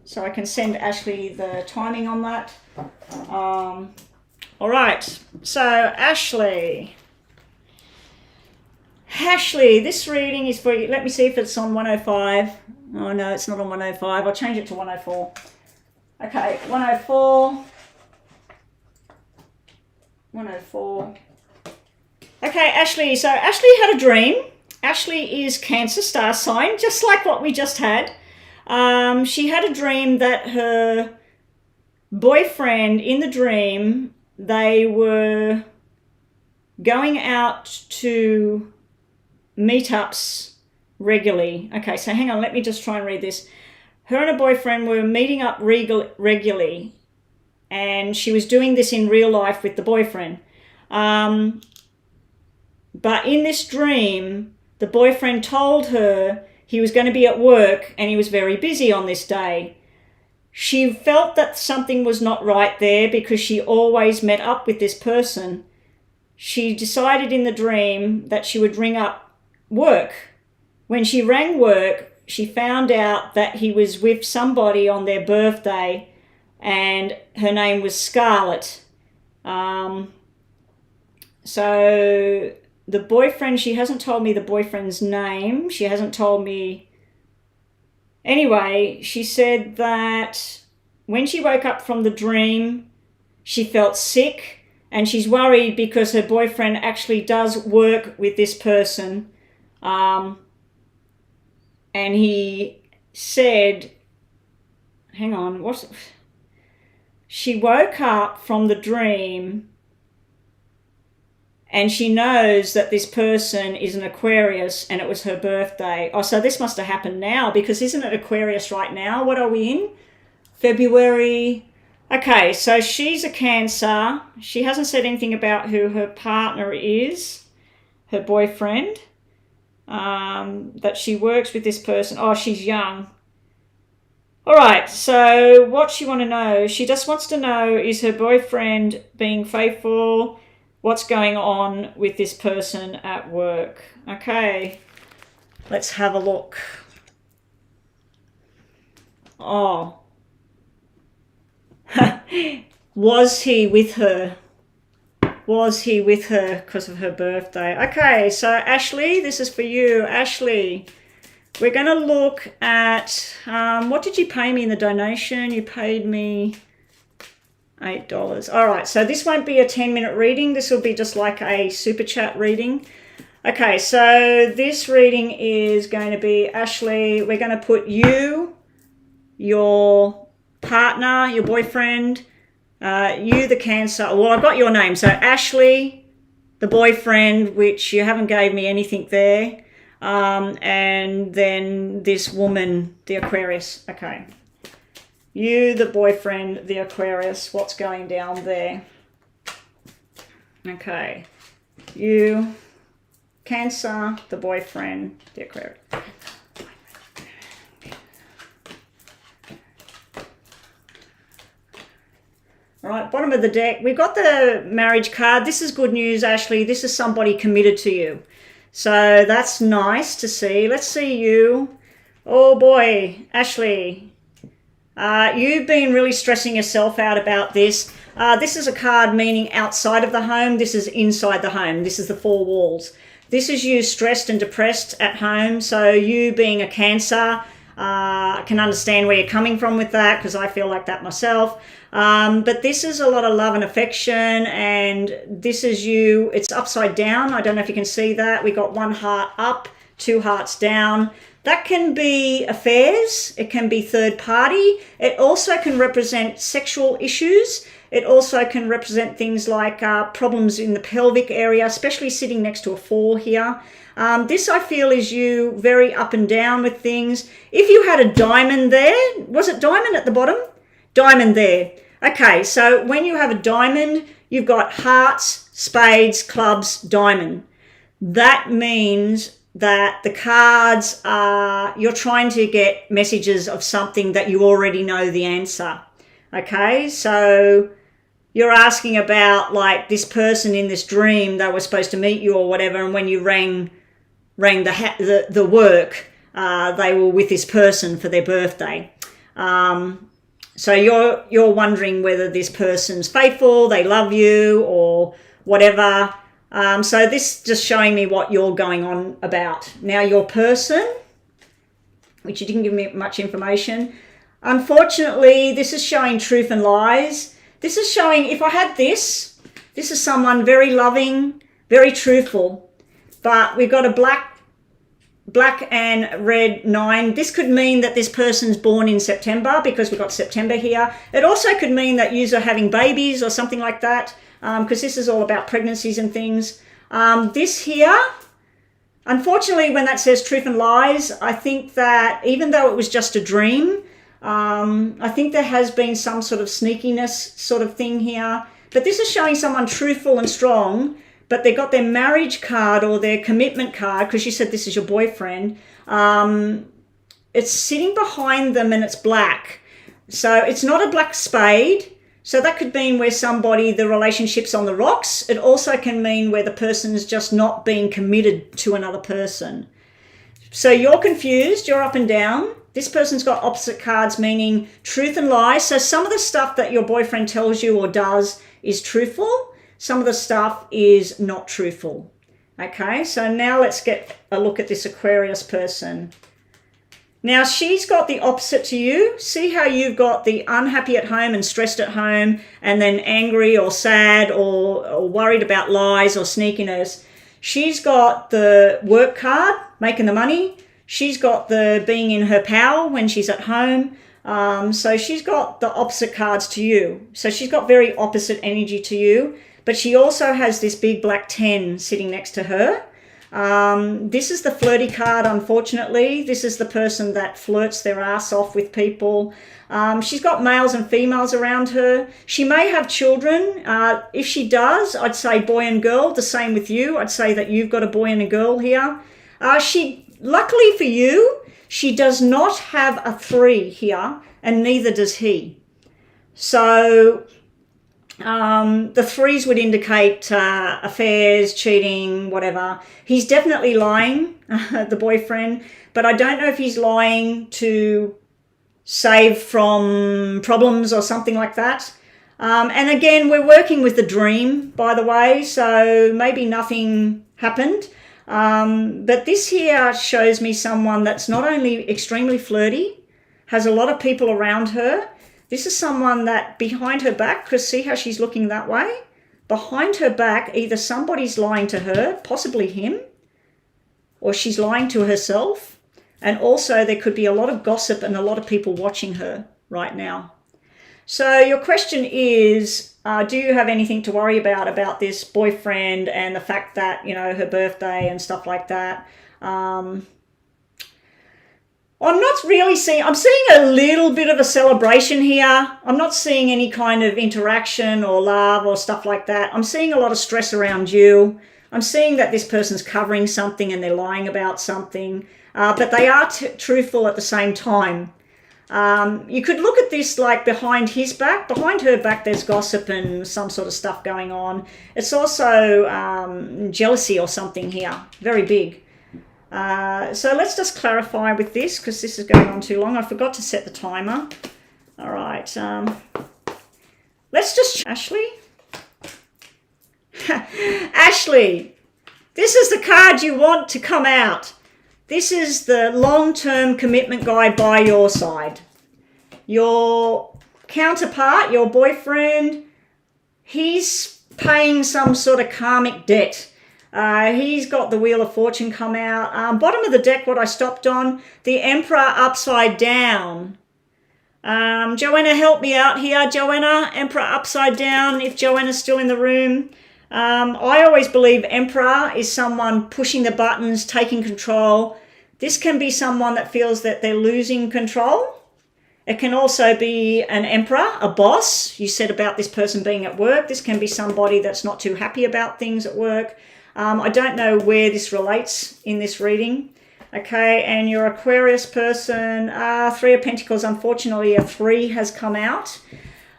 So I can send Ashley the timing on that. All right. So Ashley, this reading is for you. Let me see if it's on 105. Oh, no, it's not on 105. I'll change it to 104. Okay, 104. 104. Okay, Ashley. So Ashley had a dream. Ashley is Cancer star sign, just like what we just had. She had a dream that her boyfriend in the dream, they were going out to meetups regularly. Okay, so hang on, let me just try and read this. Her and her boyfriend were meeting up regularly, and she was doing this in real life with the boyfriend. But in this dream, the boyfriend told her he was going to be at work and he was very busy on this day. She felt that something was not right there because she always met up with this person. She decided in the dream that she would ring up work. When she rang work, she found out that he was with somebody on their birthday and her name was Scarlett. So the boyfriend, she hasn't told me the boyfriend's name. She hasn't told me. Anyway, she said that when she woke up from the dream, she felt sick And she's worried because her boyfriend actually does work with this person. And he said, hang on, she woke up from the dream and she knows that this person is an Aquarius and it was her birthday. Oh, so this must have happened now, because isn't it Aquarius right now? What are we in? February. Okay, so she's a Cancer. She hasn't said anything about who her partner is, her boyfriend, that she works with this person. Oh, she's young. All right, so what she want to know, she just wants to know, is her boyfriend being faithful? What's going on with this person at work? Okay, let's have a look. Oh. Was he with her? Was he with her because of her birthday? Okay, so Ashley, this is for you. Ashley, we're going to look at, what did you pay me in the donation? You paid me $8. All right, so this won't be a 10-minute reading. This will be just like a super chat reading. Okay, so this reading is going to be, Ashley, we're going to put you, your partner, your boyfriend, you, the Cancer. Well, I've got your name. So Ashley, the boyfriend, which you haven't gave me anything there. And then this woman, the Aquarius. Okay. You, the boyfriend, the Aquarius. What's going down there? Okay. You, Cancer, the boyfriend, the Aquarius. All right, bottom of the deck, we've got the marriage card. This is good news, Ashley. This is somebody committed to you. So that's nice to see. Let's see you. Oh boy, Ashley. You've been really stressing yourself out about this. This is a card meaning outside of the home. This is inside the home. This is the four walls. This is you stressed and depressed at home. So you being a Cancer, I can understand where you're coming from with that, because I feel like that myself. But this is a lot of love and affection, and this is you. It's upside down. I don't know if you can see that. We got one heart up, two hearts down. That can be affairs. It can be third party. It also can represent sexual issues. It also can represent things like problems in the pelvic area, especially sitting next to a 4 here. This, I feel, is you very up and down with things. If you had a diamond there, was it diamond at the bottom? Diamond there. Okay, so when you have a diamond, you've got hearts, spades, clubs, diamond. That means that the cards are, you're trying to get messages of something that you already know the answer. Okay, so you're asking about like this person in this dream, they were supposed to meet you or whatever, and when you rang the work, they were with this person for their birthday. So you're wondering whether this person's faithful, they love you, or whatever. So this just showing me what you're going on about. Now your person, which you didn't give me much information. Unfortunately, this is showing truth and lies. This is showing, if I had this is someone very loving, very truthful. But we've got a black and red 9. This could mean that this person's born in September, because we've got September here. It also could mean that you are having babies or something like that, because this is all about pregnancies and things. This here, unfortunately, when that says truth and lies, I think that even though it was just a dream, I think there has been some sort of sneakiness sort of thing here. But this is showing someone truthful and strong, but they got their marriage card or their commitment card, because you said this is your boyfriend. It's sitting behind them and it's black. So it's not a black spade. So that could mean where somebody, the relationship's on the rocks. It also can mean where the person's just not being committed to another person. So you're confused, you're up and down. This person's got opposite cards, meaning truth and lies. So some of the stuff that your boyfriend tells you or does is truthful. Some of the stuff is not truthful. Okay, so now let's get a look at this Aquarius person. Now, she's got the opposite to you. See how you've got the unhappy at home and stressed at home, and then angry or sad or worried about lies or sneakiness. She's got the work card, making the money. She's got the being in her power when she's at home. So she's got the opposite cards to you. So she's got very opposite energy to you. But she also has this big black 10 sitting next to her. This is the flirty card, unfortunately. This is the person that flirts their ass off with people. She's got males and females around her. She may have children. If she does, I'd say boy and girl. The same with you. I'd say that you've got a boy and a girl here. Luckily for you, she does not have a 3 here, and neither does he. So the 3s would indicate affairs, cheating, whatever. He's definitely lying, the boyfriend, but I don't know if he's lying to save from problems or something like that. And again, we're working with the dream, by the way, so maybe nothing happened. But this here shows me someone that's not only extremely flirty, has a lot of people around her. This is someone that behind her back, because see how she's looking that way? Behind her back, either somebody's lying to her, possibly him, or she's lying to herself. And also there could be a lot of gossip and a lot of people watching her right now. So your question is, do you have anything to worry about this boyfriend and the fact that, you know, her birthday and stuff like that? I'm not really seeing, I'm seeing a little bit of a celebration here. I'm not seeing any kind of interaction or love or stuff like that. I'm seeing a lot of stress around you. I'm seeing that this person's covering something and they're lying about something, but they are truthful at the same time. You could look at this like behind his back. Behind her back there's gossip and some sort of stuff going on. It's also jealousy or something here, very big. So let's just clarify with this because this is going on too long. I forgot to set the timer. All right. Let's just... Ashley? Ashley, this is the card you want to come out. This is the long-term commitment guy by your side. Your counterpart, your boyfriend, he's paying some sort of karmic debt. He's got the Wheel of Fortune come out. Bottom of the deck, what I stopped on, the Emperor upside down. Joanna, help me out here. Joanna, Emperor upside down, if Joanna's still in the room. I always believe Emperor is someone pushing the buttons, taking control. This can be someone that feels that they're losing control. It can also be an Emperor, a boss. You said about this person being at work. This can be somebody that's not too happy about things at work. I don't know where this relates in this reading. Okay, and your Aquarius person, 3 of Pentacles, unfortunately a 3 has come out.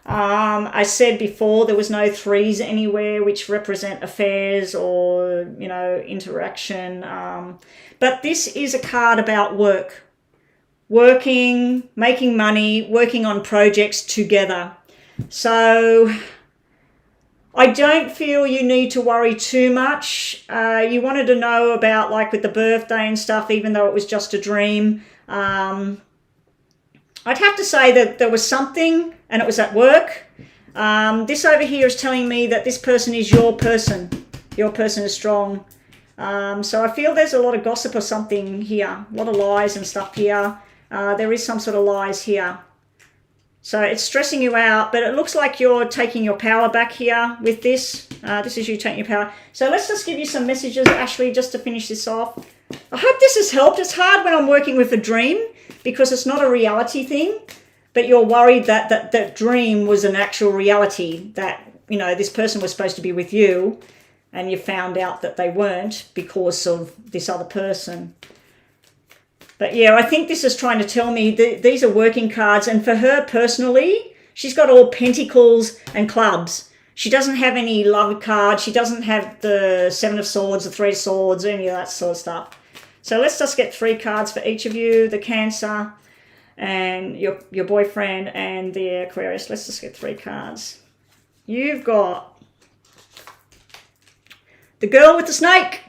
I said before there was no 3s anywhere which represent affairs or, you know, interaction. But this is a card about work. Working, making money, working on projects together. So I don't feel you need to worry too much. You wanted to know about like with the birthday and stuff, even though it was just a dream. I'd have to say that there was something and it was at work. This over here is telling me that this person is your person. Your person is strong. So I feel there's a lot of gossip or something here. A lot of lies and stuff here. There is some sort of lies here. So it's stressing you out, but it looks like you're taking your power back here with this. This is you taking your power. So let's just give you some messages, Ashley, just to finish this off. I hope this has helped. It's hard when I'm working with a dream because it's not a reality thing, but you're worried that that dream was an actual reality, that, you know, this person was supposed to be with you and you found out that they weren't because of this other person. But yeah, I think this is trying to tell me that these are working cards. And for her personally, she's got all pentacles and clubs. She doesn't have any love cards. She doesn't have the 7 of Swords, the 3 of Swords, any of that sort of stuff. So let's just get 3 cards for each of you. The Cancer and your boyfriend and the Aquarius. Let's just get 3 cards. You've got the girl with the snake.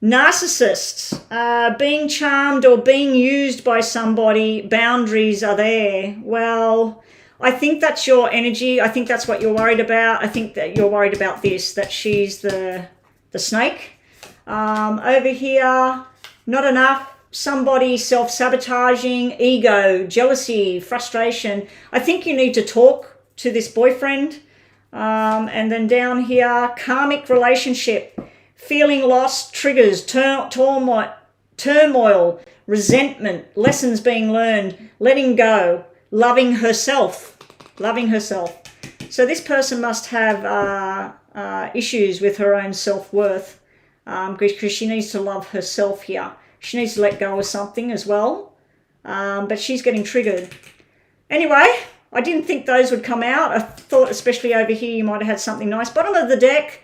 Narcissists, being charmed or being used by somebody, boundaries are there. Well, I think that's your energy. I think that's what you're worried about. I think that you're worried about this, that she's the snake. Over here, not enough. Somebody self-sabotaging, ego, jealousy, frustration. I think you need to talk to this boyfriend. And then down here, karmic relationship. Feeling lost, triggers, turmoil, resentment, lessons being learned, letting go, loving herself. So this person must have issues with her own self-worth because she needs to love herself here. She needs to let go of something as well, but she's getting triggered. Anyway, I didn't think those would come out. I thought especially over here you might have had something nice. Bottom of the deck.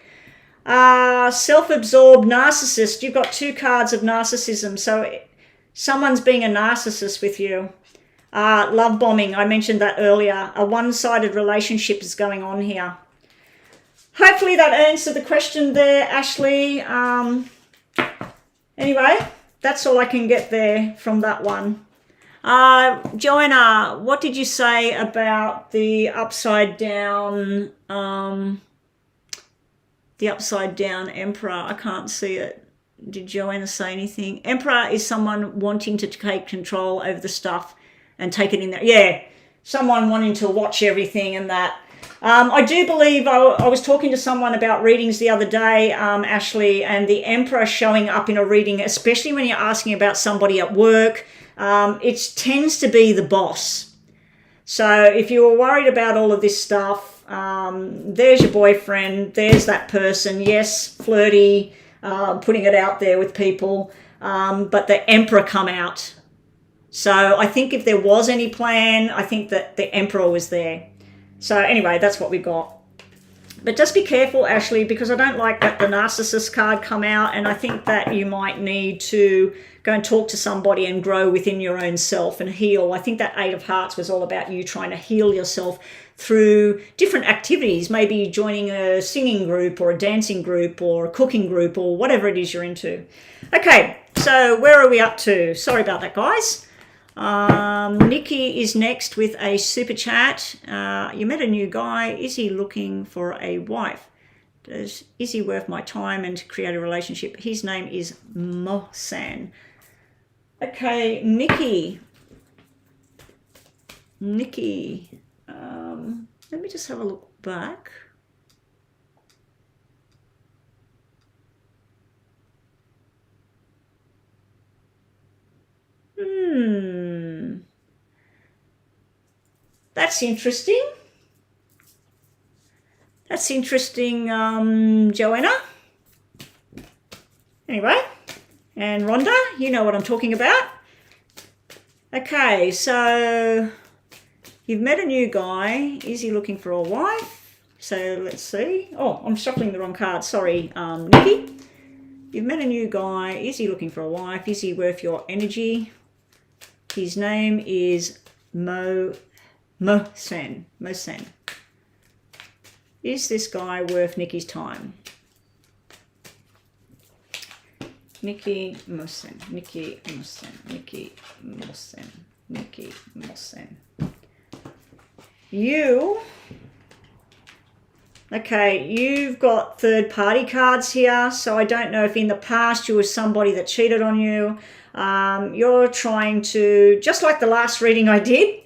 Self-absorbed narcissist. You've got 2 cards of narcissism. So someone's being a narcissist with you. Love bombing. I mentioned that earlier. A one-sided relationship is going on here. Hopefully that answered the question there, Ashley. Anyway, that's all I can get there from that one. Joanna, what did you say about the upside down... the upside down Emperor? I can't see it. Did Joanna say anything? Emperor is someone wanting to take control over the stuff and take it in there. Yeah, someone wanting to watch everything and that. I do believe I was talking to someone about readings the other day, Ashley, and the Emperor showing up in a reading, especially when you're asking about somebody at work, it tends to be the boss. So if you were worried about all of this stuff, there's your boyfriend, there's that person, yes, flirty, putting it out there with people, but the Emperor come out. So I think if there was any plan, I think that the Emperor was there. So anyway, that's what we got. But just be careful, Ashley, because I don't like that the narcissist card come out, and I think that you might need to go and talk to somebody and grow within your own self and heal. I think that 8 of Hearts was all about you trying to heal yourself through different activities, maybe joining a singing group or a dancing group or a cooking group or whatever it is you're into. Okay, so where are we up to? Sorry about that, guys. Nikki is next with a super chat. You met a new guy. Is he looking for a wife? Is he worth my time and to create a relationship? His name is Mohsen. Okay, Nikki. Let me just have a look back. That's interesting. Joanna. Anyway, and Rhonda, you know what I'm talking about. Okay, so you've met a new guy. Is he looking for a wife? So let's see. Oh, I'm shuffling the wrong card. Sorry, Nikki. You've met a new guy. Is he looking for a wife? Is he worth your energy? His name is Mohsen. Is this guy worth Nikki's time? Nikki Mohsen. Okay, you've got third party cards here, so I don't know if in the past you were somebody that cheated on you. You're trying to, just like the last reading I did,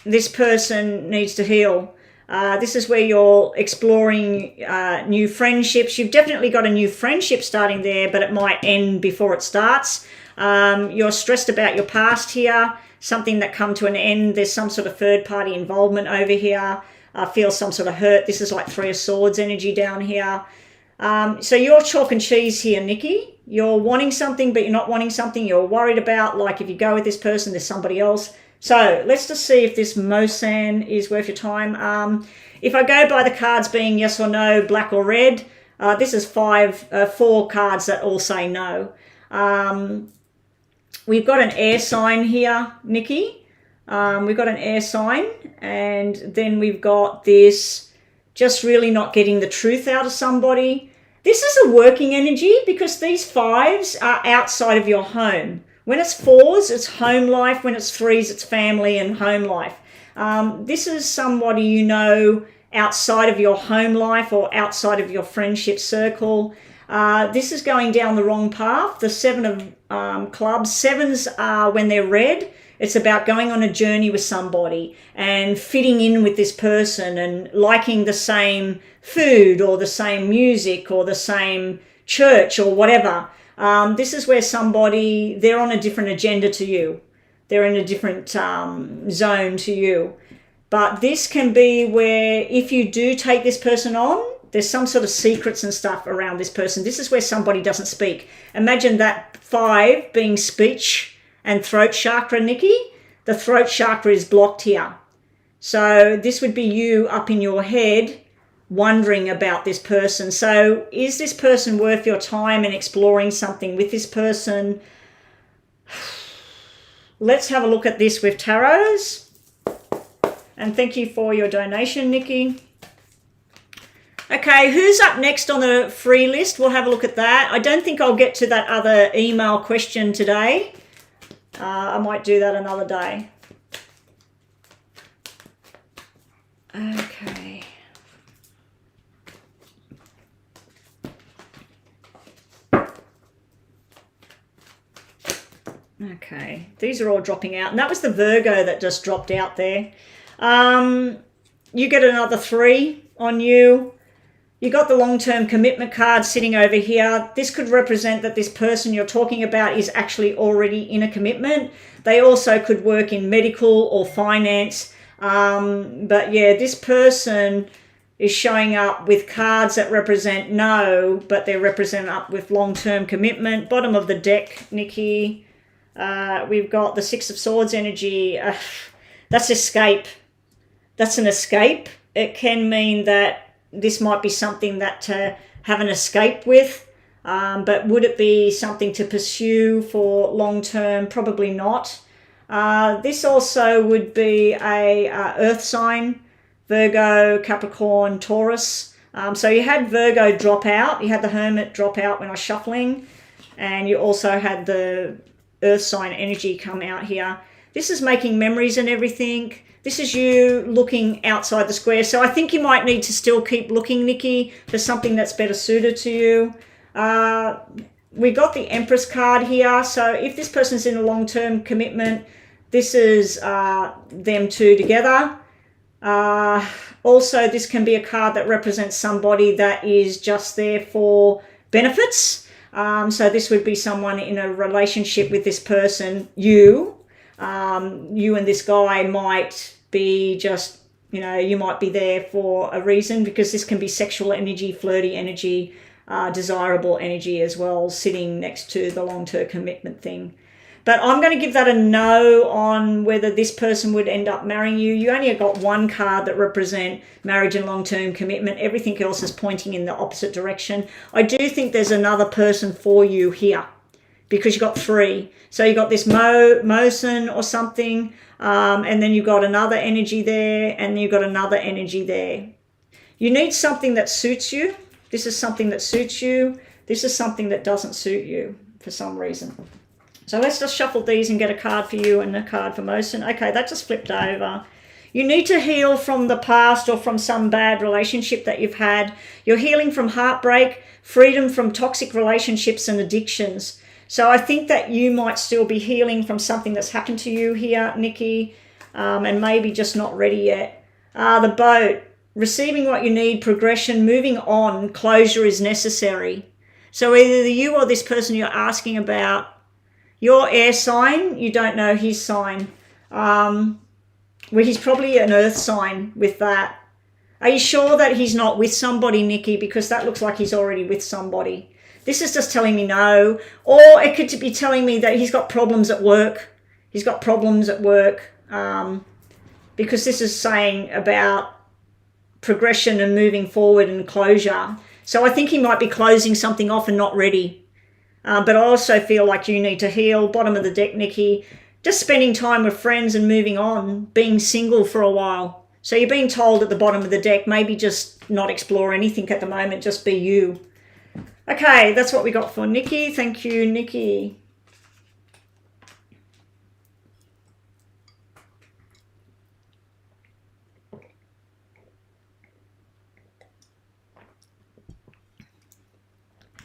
this person needs to heal. This is where you're exploring new friendships. You've definitely got a new friendship starting there, but it might end before it starts. You're stressed about your past here, something that come to an end. There's some sort of third party involvement over here. Feel some sort of hurt. This is like 3 of Swords energy down here. So you're chalk and cheese here, Nikki. You're wanting something, but you're not wanting something. You're worried about, like, if you go with this person, there's somebody else. So let's just see if this Mohsen is worth your time. If I go by the cards being yes or no, black or red, this is 4 cards that all say no. We've got an air sign here, Nikki. We've got an air sign, and then we've got this just really not getting the truth out of somebody. This is a working energy because these 5s are outside of your home. When it's 4s, it's home life. When it's 3s, it's family and home life. This is somebody you know outside of your home life or outside of your friendship circle. This is going down the wrong path. The 7 of clubs. 7s are when they're red. It's about going on a journey with somebody and fitting in with this person and liking the same food or the same music or the same church or whatever. This is where somebody, they're on a different agenda to you. They're in a different zone to you. But this can be where if you do take this person on, there's some sort of secrets and stuff around this person. This is where somebody doesn't speak. Imagine that 5 being speech and throat chakra, Nikki. The throat chakra is blocked here. So this would be you up in your head wondering about this person. So is this person worth your time and exploring something with this person? Let's have a look at this with tarots. And thank you for your donation, Nikki. Okay, who's up next on the free list? We'll have a look at that. I don't think I'll get to that other email question today. I might do that another day. Okay. Okay, these are all dropping out. And that was the Virgo that just dropped out there. You get another 3 on you. You got the long-term commitment card sitting over here. This could represent that this person you're talking about is actually already in a commitment. They also could work in medical or finance. But yeah, this person is showing up with cards that represent no, but they represent up with long-term commitment. Bottom of the deck, Nikki. We've got the 6 of Swords energy. That's escape. That's an escape. It can mean that this might be something that to have an escape with, but would it be something to pursue for long term? Probably not. This also would be a earth sign, Virgo, Capricorn, Taurus. So you had Virgo drop out, you had the Hermit drop out when I was shuffling, and you also had the earth sign energy come out here. This is making memories and everything. This is you looking outside the square. So I think you might need to still keep looking, Nikki, for something that's better suited to you. We got the Empress card here. So if this person's in a long-term commitment, this is them two together. Also, this can be a card that represents somebody that is just there for benefits. So this would be someone in a relationship with this person. You and this guy might be just, you might be there for a reason, because this can be sexual energy, flirty energy, desirable energy as well, sitting next to the long-term commitment thing. But I'm going to give that a no on whether this person would end up marrying you. You only got 1 card that represent marriage and long-term commitment. Everything else is pointing in the opposite direction. I do think there's another person for you here, because you got 3. So you got this Mosen or something, and then you got another energy there, and you got another energy there. You need something that suits you. This is something that suits you. This is something that doesn't suit you for some reason. So let's just shuffle these and get a card for you and a card for Mosen. Okay, that just flipped over. You need to heal from the past or from some bad relationship that you've had. You're healing from heartbreak, freedom from toxic relationships and addictions. So I think that you might still be healing from something that's happened to you here, Nikki, and maybe just not ready yet. The boat, receiving what you need, progression, moving on, closure is necessary. So either you or this person you're asking about, your air sign, you don't know his sign. Well, he's probably an earth sign with that. Are you sure that he's not with somebody, Nikki? Because that looks like he's already with somebody. This is just telling me no. Or it could be telling me that he's got problems at work. He's got problems at work. Because this is saying about progression and moving forward and closure. So I think he might be closing something off and not ready. But I also feel like you need to heal. Bottom of the deck, Nikki. Just spending time with friends and moving on. Being single for a while. So you're being told at the bottom of the deck, maybe just not explore anything at the moment. Just be you. Okay, that's what we got for Nikki. Thank you, Nikki.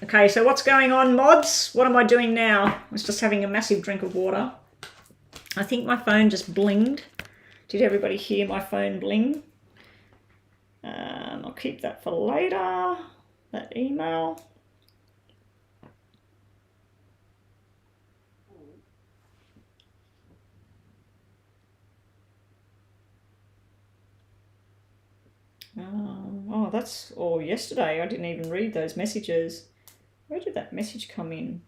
Okay, so what's going on, mods? What am I doing now? I was just having a massive drink of water. I think my phone just blinged. Did everybody hear my phone bling? I'll keep that for later, that email. Oh, that's all yesterday. I didn't even read those messages. Where did that message come in?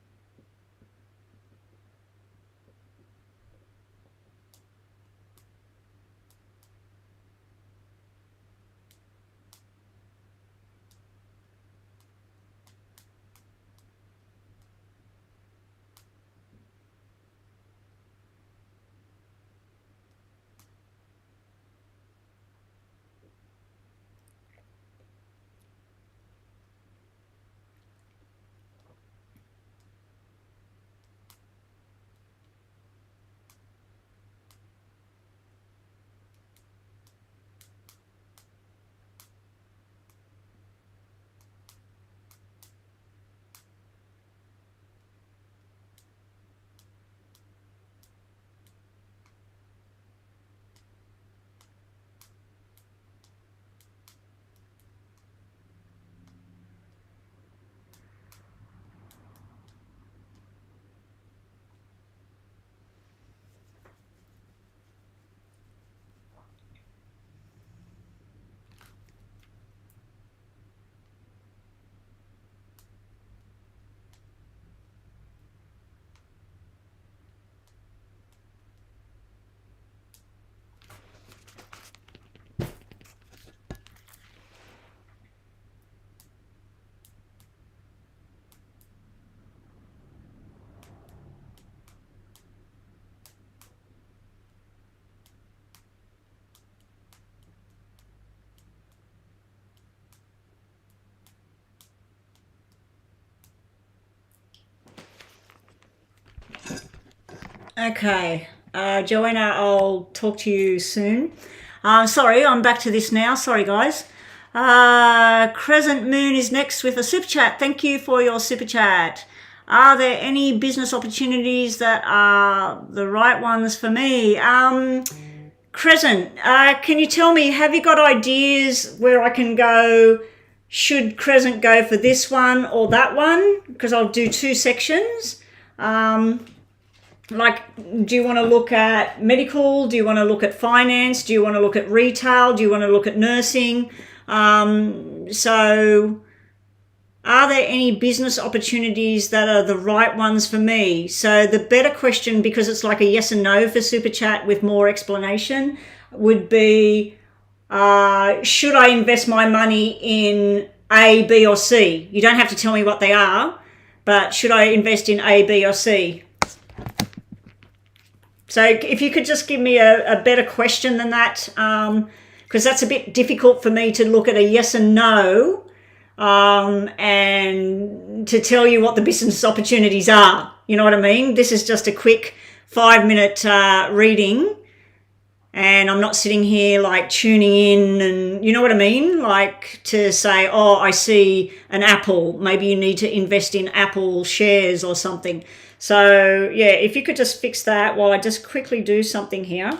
Okay, Joanna, I'll talk to you soon. Sorry, I'm back to this now. Sorry, guys. Crescent Moon is next with a super chat. Thank you for your super chat. Are there any business opportunities that are the right ones for me? Crescent, can you tell me, have you got ideas where I can go, should Crescent go for this one or that one? Because I'll do two sections. Like, do you want to look at medical? Do you want to look at finance? Do you want to look at retail? Do you want to look at nursing? So are there any business opportunities that are the right ones for me? So the better question, because it's like a yes and no for Super Chat with more explanation, would be, should I invest my money in A, B, or C? You don't have to tell me what they are, but should I invest in A, B, or C? So if you could just give me a better question than that, because that's a bit difficult for me to look at a yes and no and to tell you what the business opportunities are. You know what I mean? This is just a quick 5-minute reading, and I'm not sitting here like tuning in and you know what I mean? Like to say, oh, I see an Apple. Maybe you need to invest in Apple shares or something. So yeah, if you could just fix that while I just quickly do something here.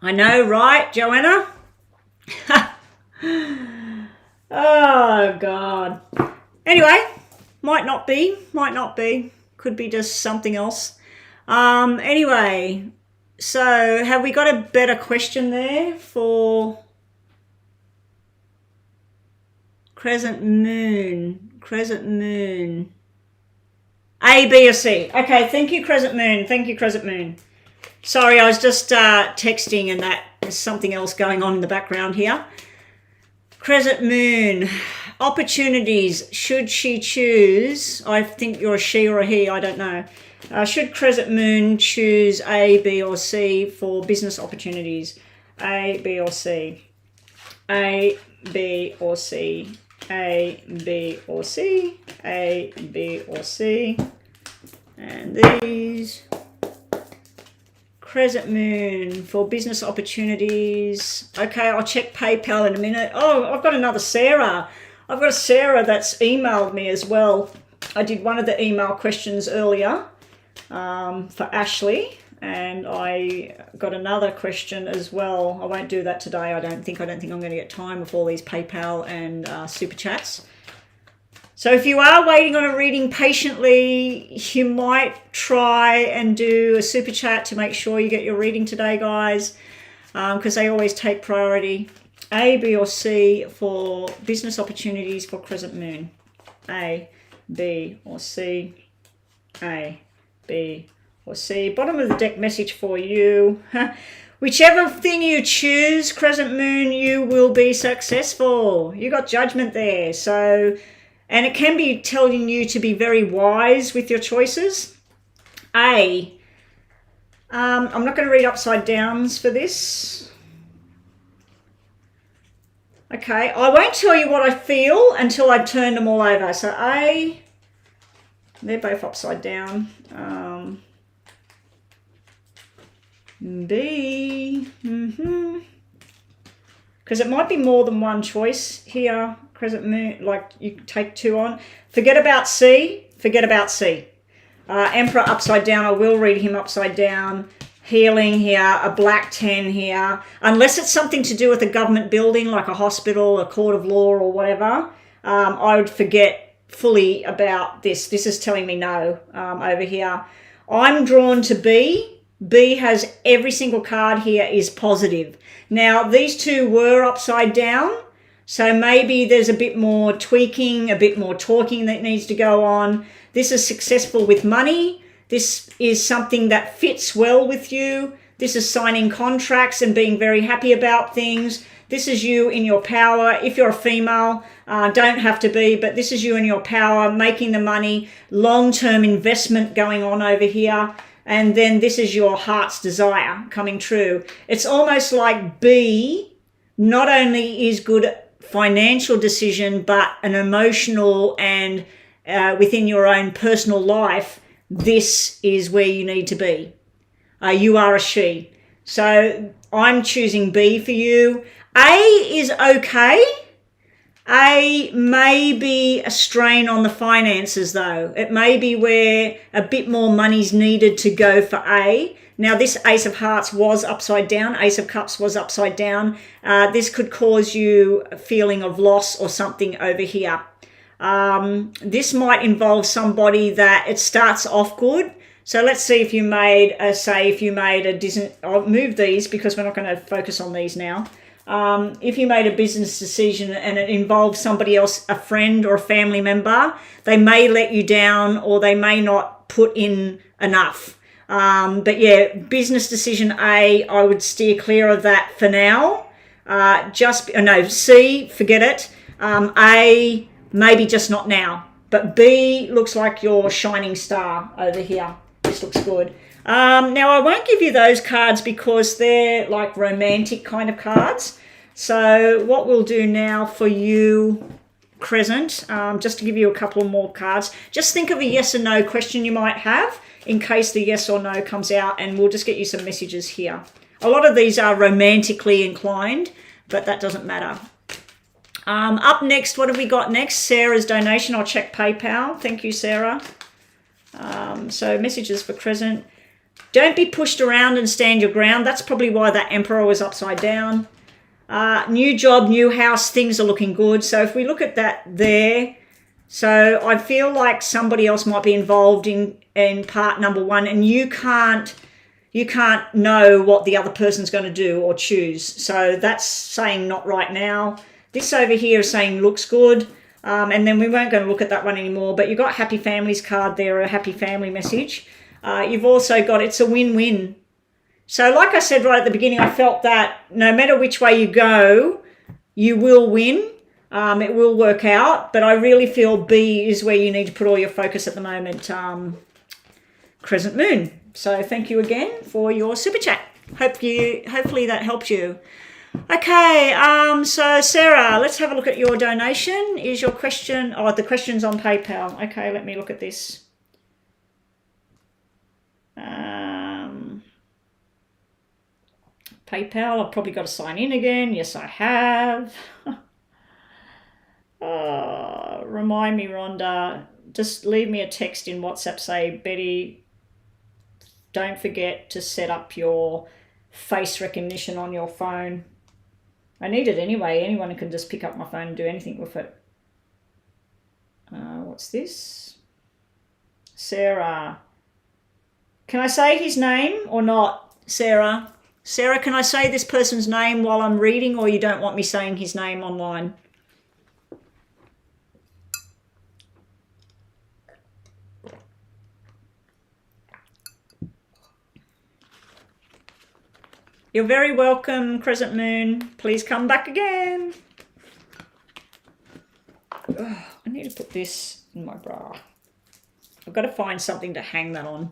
I know, right, Joanna? Oh, God. Anyway, might not be. Could be just something else. Anyway, so have we got a better question there for crescent moon? Crescent moon. A, B, or C? Okay, thank you, crescent moon. Thank you, crescent moon. Sorry, I was just texting and there's something else going on in the background here. Crescent moon. Opportunities. Should she choose? I think you're a she or a he, I don't know. Should crescent moon choose A, B, or C for business opportunities? A, B, or C? A, B, or C? A, B, or C? A, B, or C? And these. Crescent moon for business opportunities. Okay, I'll check PayPal in a minute. Oh, I've got another Sarah. I've got a Sarah that's emailed me as well. I did one of the email questions earlier for Ashley, and I got another question as well. I won't do that today. I don't think I'm going to get time with all these PayPal and super chats. So if you are waiting on a reading patiently, you might try and do a super chat to make sure you get your reading today, guys, because they always take priority. A, B, or C for business opportunities for crescent moon. A, B, or C. A, B, or C. Bottom of the deck message for you. Whichever thing you choose, crescent moon, you will be successful. You got judgment there. So, and it can be telling you to be very wise with your choices. A, I'm not going to read upside downs for this. Okay, I won't tell you what I feel until I turn them all over. So A, they're both upside down. B, because it might be more than one choice here. Crescent moon, like you take two on. Forget about C. Emperor upside down, I will read him upside down. Healing here, a black 10 here. Unless it's something to do with a government building like a hospital, a court of law or whatever, I would forget fully about this. This is telling me no over here. I'm drawn to B. B has every single card here is positive. Now, these two were upside down, so maybe there's a bit more tweaking, a bit more talking that needs to go on. This is successful with money. This is something that fits well with you. This is signing contracts and being very happy about things. This is you in your power. If you're a female, don't have to be, but this is you in your power, making the money, long-term investment going on over here. And then this is your heart's desire coming true. It's almost like B not only is good financial decision, but an emotional and within your own personal life, this is where you need to be. You are a she. So I'm choosing B for you. A is okay. A may be a strain on the finances though. It may be where a bit more money's needed to go for A. Now this Ace of Hearts was upside down. Ace of Cups was upside down. This could cause you a feeling of loss or something over here. This might involve somebody that it starts off good. So let's see if you made a, I'll move these because we're not going to focus on these now. If you made a business decision and it involves somebody else, a friend or a family member, they may let you down or they may not put in enough. But yeah, business decision A, I would steer clear of that for now. C, forget it. A, maybe just not now. But B looks like your shining star over here. This looks good. Now, I won't give you those cards because they're like romantic kind of cards. So what we'll do now for you, Crescent, just to give you a couple more cards, just think of a yes or no question you might have in case the yes or no comes out, and we'll just get you some messages here. A lot of these are romantically inclined, but that doesn't matter. Up next, what have we got next? Sarah's donation. I'll check PayPal. Thank you, Sarah. So messages for Crescent. Don't be pushed around and stand your ground. That's probably why that Emperor was upside down. New job, new house, things are looking good. So if we look at that there, so I feel like somebody else might be involved in part number one, and you can't know what the other person's going to do or choose. So that's saying not right now. This over here is saying looks good. And then we weren't going to look at that one anymore, but you've got happy families card there, a happy family message. You've also got it's a win-win. So like I said right at the beginning, I felt that no matter which way you go, you will win. It will work out, but I really feel B is where you need to put all your focus at the moment, Crescent Moon. So thank you again for your super chat. Hopefully that helped you. Okay, so Sarah, let's have a look at your donation. Is your question, the question's on PayPal. Okay, let me look at this. PayPal, I've probably got to sign in again. Yes, I have. Remind me, Rhonda. Just leave me a text in WhatsApp. Say, Betty, don't forget to set up your face recognition on your phone. I need it anyway. Anyone can just pick up my phone and do anything with it. What's this? Sarah. Can I say his name or not, Sarah? Sarah, can I say this person's name while I'm reading, or you don't want me saying his name online? You're very welcome, Crescent Moon. Please come back again. Ugh, I need to put this in my bra. I've got to find something to hang that on.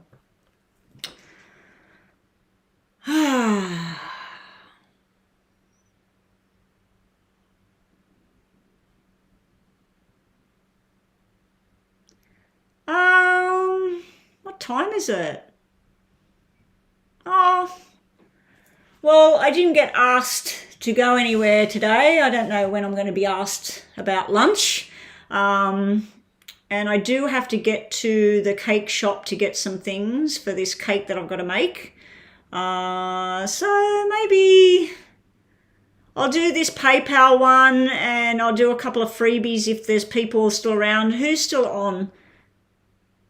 What time is it? Oh, well, I didn't get asked to go anywhere today. I don't know when I'm going to be asked about lunch. And I do have to get to the cake shop to get some things for this cake that I've got to make. So maybe I'll do this PayPal one, and I'll do a couple of freebies if there's people still around. Who's still on?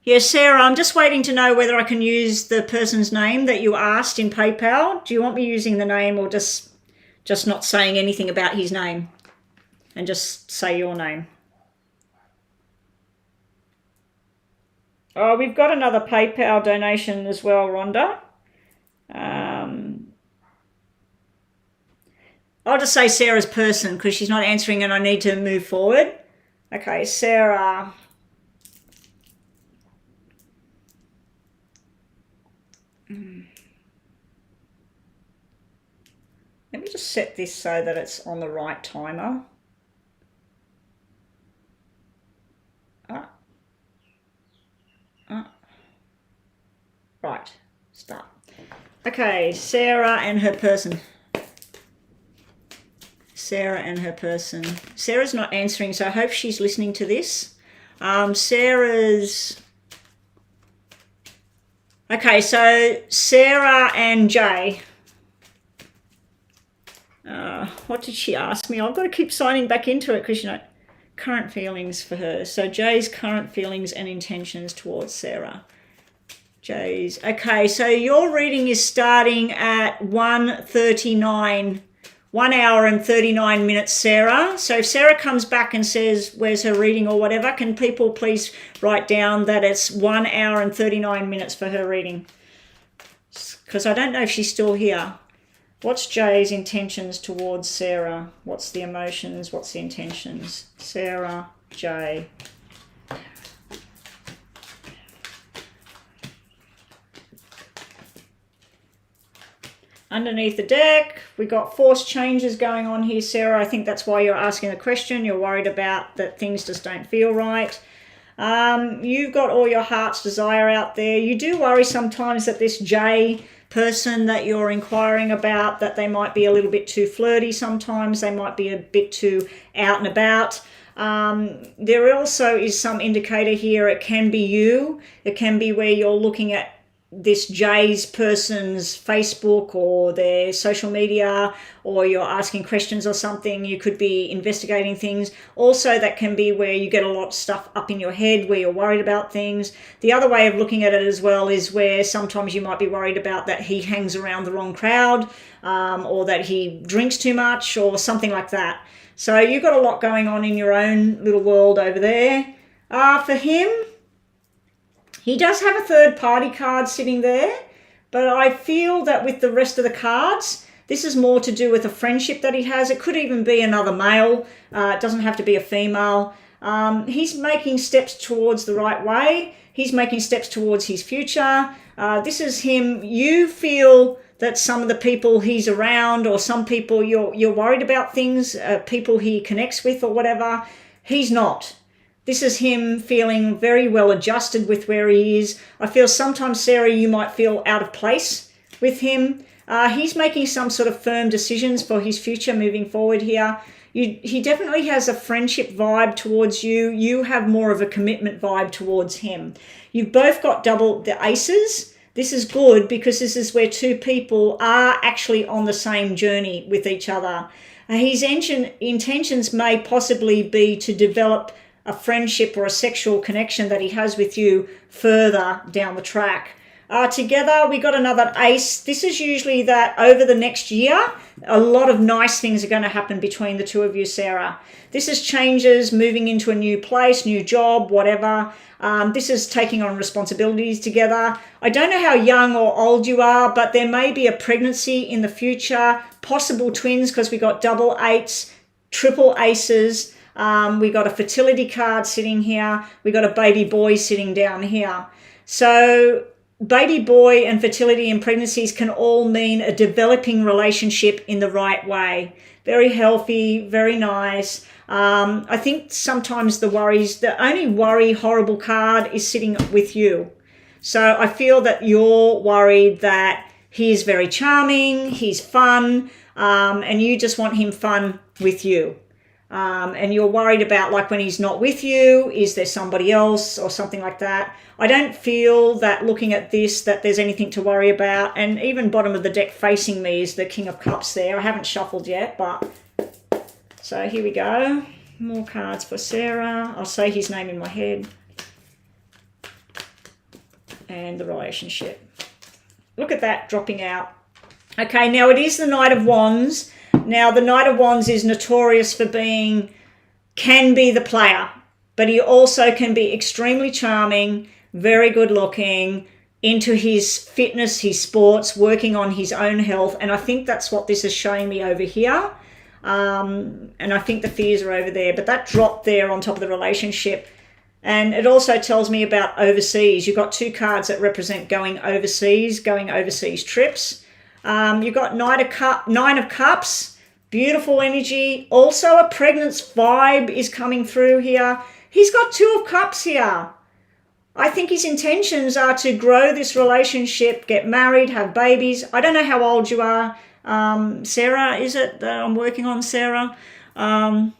Yeah, Sarah, I'm just waiting to know whether I can use the person's name that you asked in PayPal. Do you want me using the name, or just not saying anything about his name and just say your name? Oh, we've got another PayPal donation as well, Rhonda. I'll just say Sarah's person because she's not answering and I need to move forward. Okay, Sarah. Let me just set this so that it's on the right timer. Right, start. Okay, Sarah and her person. Sarah and her person. Sarah's not answering, so I hope she's listening to this. Sarah's... Okay, so Sarah and Jay. What did she ask me? I've got to keep signing back into it because, you know, current feelings for her. So Jay's current feelings and intentions towards Sarah. Jay's. Okay, so your reading is starting at 1:39. 1 hour and 39 minutes, Sarah. So if Sarah comes back and says, where's her reading or whatever, can people please write down that it's 1 hour and 39 minutes for her reading? Because I don't know if she's still here. What's Jay's intentions towards Sarah? What's the emotions? What's the intentions? Sarah, Jay. Underneath the deck, we got forced changes going on here, Sarah. I think that's why you're asking the question. You're worried about that things just don't feel right. You've got all your heart's desire out there. You do worry sometimes that this J person that you're inquiring about, that they might be a little bit too flirty sometimes. They might be a bit too out and about. There also is some indicator here. It can be you. It can be where you're looking at this Jay's person's Facebook or their social media, or you're asking questions or something. You could be investigating things. Also, that can be where you get a lot of stuff up in your head where you're worried about things. The other way of looking at it as well is where sometimes you might be worried about that he hangs around the wrong crowd, or that he drinks too much or something like that. So you've got a lot going on in your own little world over there. For him, he does have a third party card sitting there, but I feel that with the rest of the cards, this is more to do with a friendship that he has. It could even be another male. It doesn't have to be a female. He's making steps towards the right way. He's making steps towards his future. This is him. You feel that some of the people he's around, or some people you're worried about things, people he connects with or whatever, he's not. This is him feeling very well adjusted with where he is. I feel sometimes, Sarah, you might feel out of place with him. He's making some sort of firm decisions for his future moving forward here. He definitely has a friendship vibe towards you. You have more of a commitment vibe towards him. You've both got double the aces. This is good because this is where two people are actually on the same journey with each other. His intentions may possibly be to develop a friendship or a sexual connection that he has with you further down the track. Together, we got another ace. This is usually that over the next year, a lot of nice things are going to happen between the two of you, Sarah. This is changes, moving into a new place, new job, whatever. This is taking on responsibilities together. I don't know how young or old you are, but there may be a pregnancy in the future, possible twins because we got double eights, triple aces. We got a fertility card sitting here. We got a baby boy sitting down here. So baby boy and fertility and pregnancies can all mean a developing relationship in the right way. Very healthy, very nice. I think sometimes the only worry horrible card is sitting with you. So I feel that you're worried that he is very charming, he's fun, and you just want him fun with you. And you're worried about, like, when he's not with you, is there somebody else or something like that? I don't feel that looking at this that there's anything to worry about. And even bottom of the deck facing me is the King of Cups there. I haven't shuffled yet, but so here we go. More cards for Sarah. I'll say his name in my head. And the relationship. Look at that dropping out. Okay, now it is the Knight of Wands. Now, the Knight of Wands is notorious for can be the player, but he also can be extremely charming, very good looking, into his fitness, his sports, working on his own health. And I think that's what this is showing me over here. And I think the fears are over there, but that drop there on top of the relationship. And it also tells me about overseas. You've got two cards that represent going overseas trips. You've got Nine of Cups, beautiful energy. Also a pregnancy vibe is coming through here. He's got Two of Cups here. I think his intentions are to grow this relationship, get married, have babies. I don't know how old you are. Sarah, is it that I'm working on, Sarah? I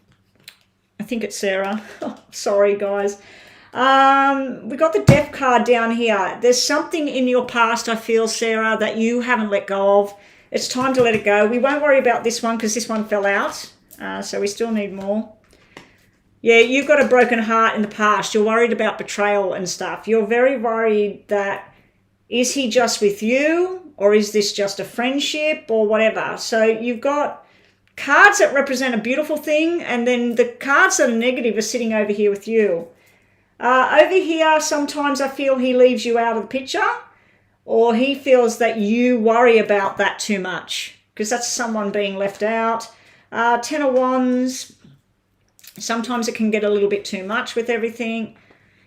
think it's Sarah. Sorry, guys. We got the Death card down here. There's something in your past, I feel, Sarah, that you haven't let go of. It's time to let it go. We won't worry about this one because this one fell out. So we still need more. Yeah, you've got a broken heart in the past. You're worried about betrayal and stuff. You're very worried that, is he just with you, or is this just a friendship or whatever? So you've got cards that represent a beautiful thing, and then the cards that are negative are sitting over here with you. Over here, sometimes I feel he leaves you out of the picture, or he feels that you worry about that too much, because that's someone being left out. Ten of Wands, sometimes it can get a little bit too much with everything.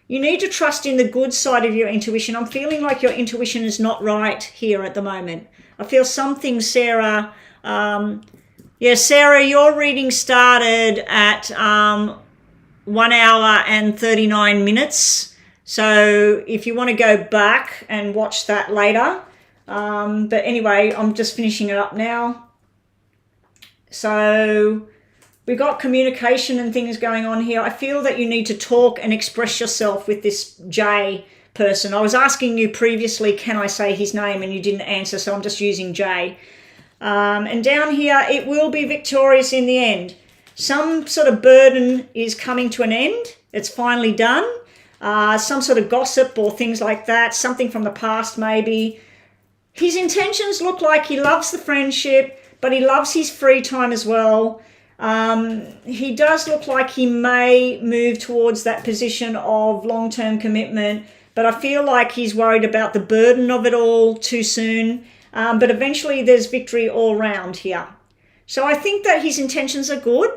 You need to trust in the good side of your intuition. I'm feeling like your intuition is not right here at the moment. I feel something, Sarah. Yeah, Sarah, your reading started at 1 hour and 39 minutes. So if you want to go back and watch that later. But anyway, I'm just finishing it up now. So we've got communication and things going on here. I feel that you need to talk and express yourself with this J person. I was asking you previously, can I say his name, and you didn't answer, so I'm just using J. And down here, it will be victorious in the end. Some sort of burden is coming to an end. It's finally done. Some sort of gossip or things like that, something from the past maybe. His intentions look like he loves the friendship, but he loves his free time as well. He does look like he may move towards that position of long-term commitment, but I feel like he's worried about the burden of it all too soon. But eventually there's victory all round here. So I think that his intentions are good.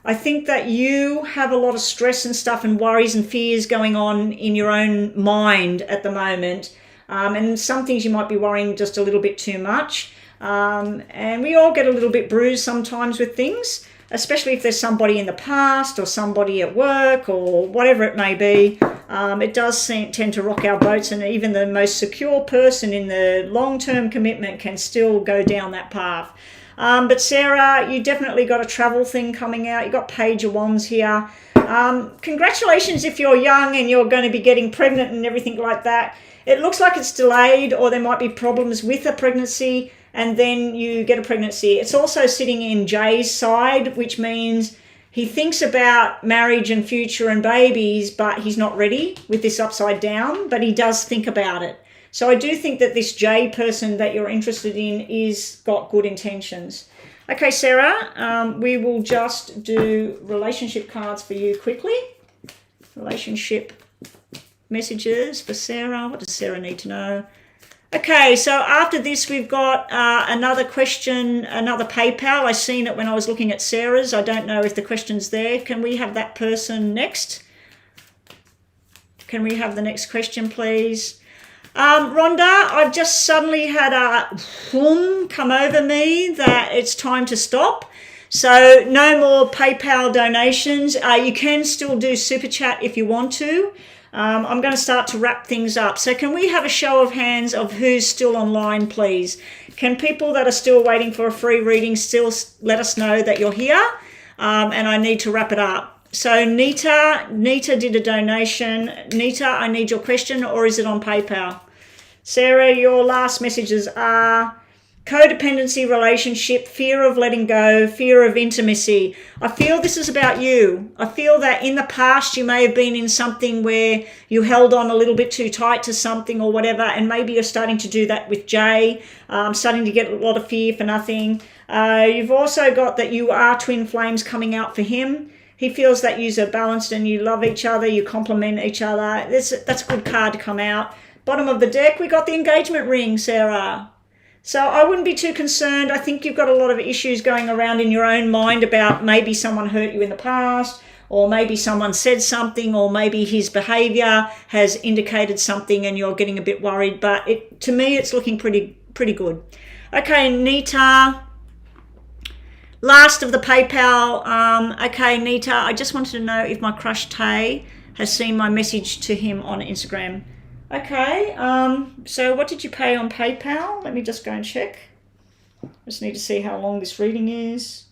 I think that you have a lot of stress and stuff and worries and fears going on in your own mind at the moment. And some things you might be worrying just a little bit too much. And we all get a little bit bruised sometimes with things, especially if there's somebody in the past or somebody at work or whatever it may be. It does tend to rock our boats, and even the most secure person in the long-term commitment can still go down that path. But Sarah, you definitely got a travel thing coming out. You got Page of Wands here. Congratulations if you're young and you're going to be getting pregnant and everything like that. It looks like it's delayed, or there might be problems with a pregnancy, and then you get a pregnancy. It's also sitting in Jay's side, which means he thinks about marriage and future and babies, but he's not ready with this upside down, but he does think about it. So I do think that this J person that you're interested in is got good intentions. Okay, Sarah, we will just do relationship cards for you quickly. Relationship messages for Sarah. What does Sarah need to know? Okay, so after this, we've got another question, another PayPal. I seen it when I was looking at Sarah's. I don't know if the question's there. Can we have that person next? Can we have the next question, please? Rhonda, I've just suddenly had a whoom come over me that it's time to stop. So no more PayPal donations. You can still do Super Chat if you want to. I'm going to start to wrap things up. So can we have a show of hands of who's still online, please? Can people that are still waiting for a free reading still let us know that you're here? And I need to wrap it up. So Nita did a donation. Nita, I need your question, or is it on PayPal? Sarah, your last messages are codependency relationship, fear of letting go, fear of intimacy. I feel this is about you. I feel that in the past you may have been in something where you held on a little bit too tight to something or whatever, and maybe you're starting to do that with Jay, starting to get a lot of fear for nothing. You've also got that you are twin flames coming out for him. He feels that you are balanced and you love each other, you complement each other. That's a good card to come out. Bottom of the deck, we got the engagement ring, Sarah. So I wouldn't be too concerned. I think you've got a lot of issues going around in your own mind about maybe someone hurt you in the past, or maybe someone said something, or maybe his behavior has indicated something and you're getting a bit worried. But to me, it's looking pretty good. Okay, Nita. Last of the PayPal. Okay, Nita, I just wanted to know if my crush Tay has seen my message to him on Instagram. Okay, so what did you pay on PayPal? Let me just go and check. I just need to see how long this reading is.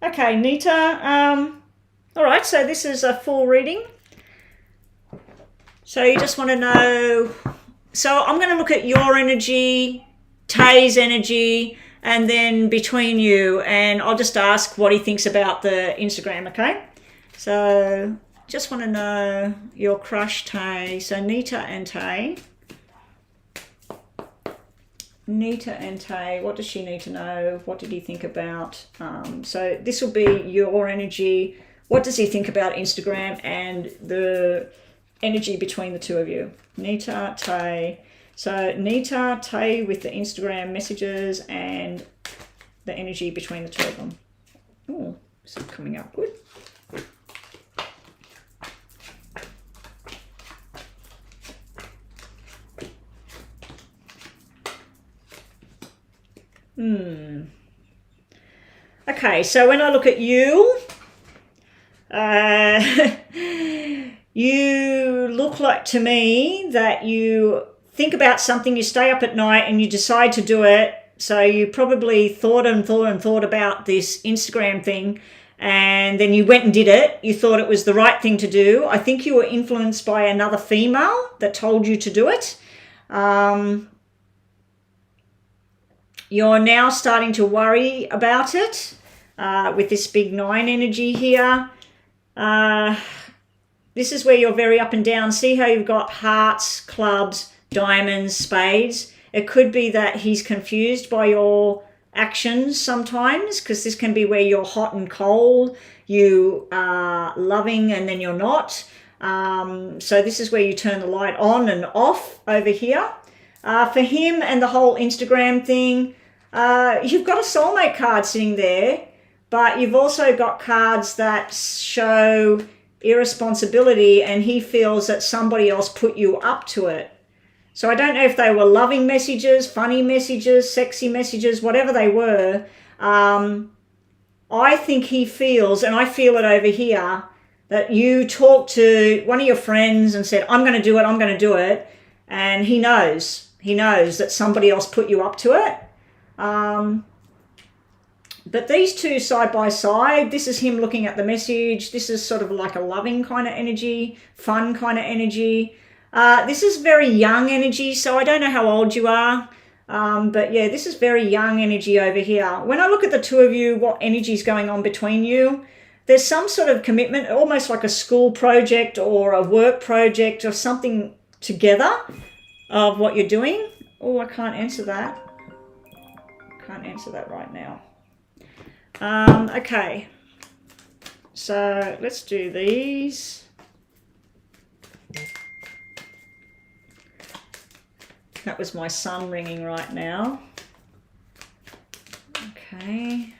Okay, Nita. All right, so this is a full reading. So you just want to know. So I'm going to look at your energy, Tay's energy, and then between you, and I'll just ask what he thinks about the Instagram, okay? So just want to know your crush, Tay. So Nita and Tay. Nita and Tay, what does she need to know? What did he think about? So this will be your energy. What does he think about Instagram and the energy between the two of you? Nita, Tay. So Nita, Tay with the Instagram messages and the energy between the two of them. Oh, this is coming up good. Okay, so when I look at you, you look like to me that you think about something, you stay up at night and you decide to do it. So you probably thought about this Instagram thing, and then you went and did it. You thought it was the right thing to do. I think you were influenced by another female that told you to do it. You're now starting to worry about it with this big 9 energy here. This is where you're very up and down. See how you've got hearts, clubs, diamonds, spades. It could be that he's confused by your actions sometimes, because this can be where you're hot and cold, you are loving and then you're not. So this is where you turn the light on and off over here. For him and the whole Instagram thing, you've got a soulmate card sitting there, but you've also got cards that show irresponsibility, and he feels that somebody else put you up to it. So I don't know if they were loving messages, funny messages, sexy messages, whatever they were. I think he feels, and I feel it over here, that you talked to one of your friends and said, I'm going to do it, I'm going to do it. And he knows that somebody else put you up to it. But these two side by side, this is him looking at the message. This is sort of like a loving kind of energy, fun kind of energy. This is very young energy, so I don't know how old you are. But yeah, this is very young energy over here. When I look at the two of you, what energy is going on between you, there's some sort of commitment, almost like a school project or a work project or something together of what you're doing. Oh, I can't answer that. Can't answer that right now. Okay. So let's do these. That was my sun ringing right now. Okay.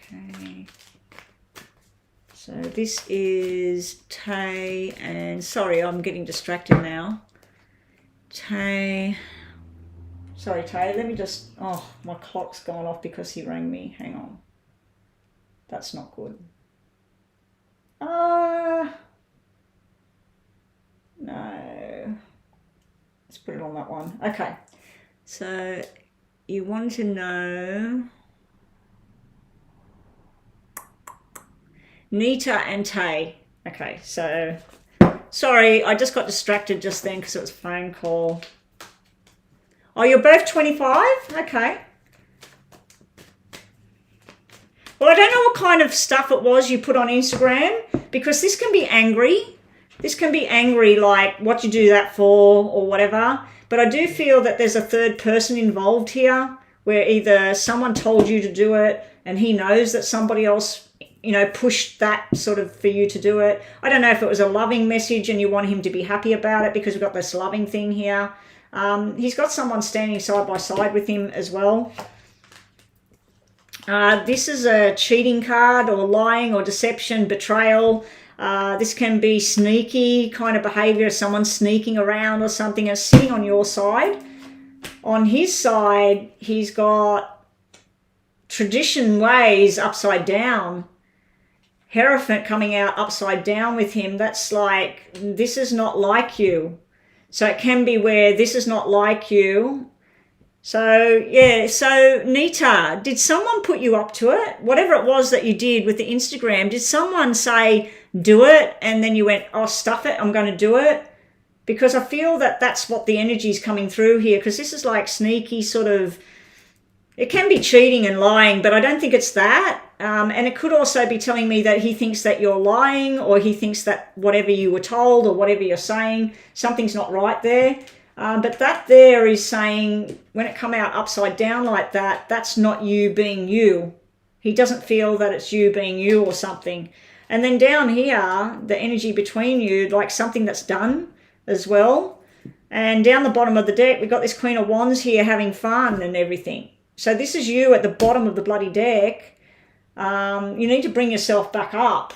Okay. So this is Tay, and sorry, I'm getting distracted now. Tay. Sorry, Tay, let me just, oh, my clock's gone off because he rang me. Hang on. That's not good. No. Let's put it on that one. Okay. So you want to know Nita and Tay. Okay, so sorry, I just got distracted just then because it was a phone call. Oh, you're both 25? Okay. Well, I don't know what kind of stuff it was you put on Instagram, because this can be angry. This can be angry, like, what you do that for or whatever. But I do feel that there's a third person involved here, where either someone told you to do it and he knows that somebody else, you know, pushed that sort of for you to do it. I don't know if it was a loving message and you want him to be happy about it, because we've got this loving thing here. He's got someone standing side by side with him as well. This is a cheating card, or lying or deception, betrayal. This can be sneaky kind of behavior, someone sneaking around or something, and sitting on your side. On his side, he's got tradition ways upside down. Hierophant coming out upside down with him. That's like, this is not like you. So it can be where this is not like you. So, yeah, so Nita, did someone put you up to it? Whatever it was that you did with the Instagram, did someone say, do it, and then you went, oh, stuff it, I'm going to do it? Because I feel that that's what the energy is coming through here, because this is like sneaky sort of, it can be cheating and lying, but I don't think it's that. And it could also be telling me that he thinks that you're lying, or he thinks that whatever you were told or whatever you're saying, something's not right there. But that there is saying, when it come out upside down like that, that's not you being you. He doesn't feel that it's you being you or something. And then down here, the energy between you, like something that's done as well. And down the bottom of the deck, we've got this Queen of Wands here having fun and everything. So this is you at the bottom of the bloody deck. You need to bring yourself back up.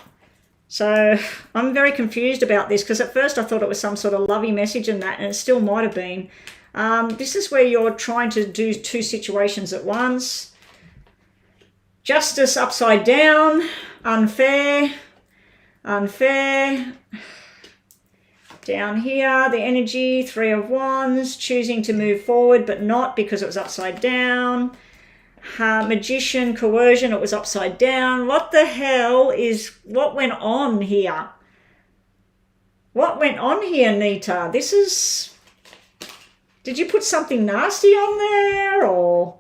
So I'm very confused about this, because at first I thought it was some sort of lovey message and that, and it still might have been. This is where you're trying to do two situations at once. Justice upside down, unfair, unfair. Down here, the energy, 3 of Wands, choosing to move forward, but not because it was upside down. Magician, coercion, it was upside down. What the hell what went on here? What went on here, Nita? Did you put something nasty on there? Or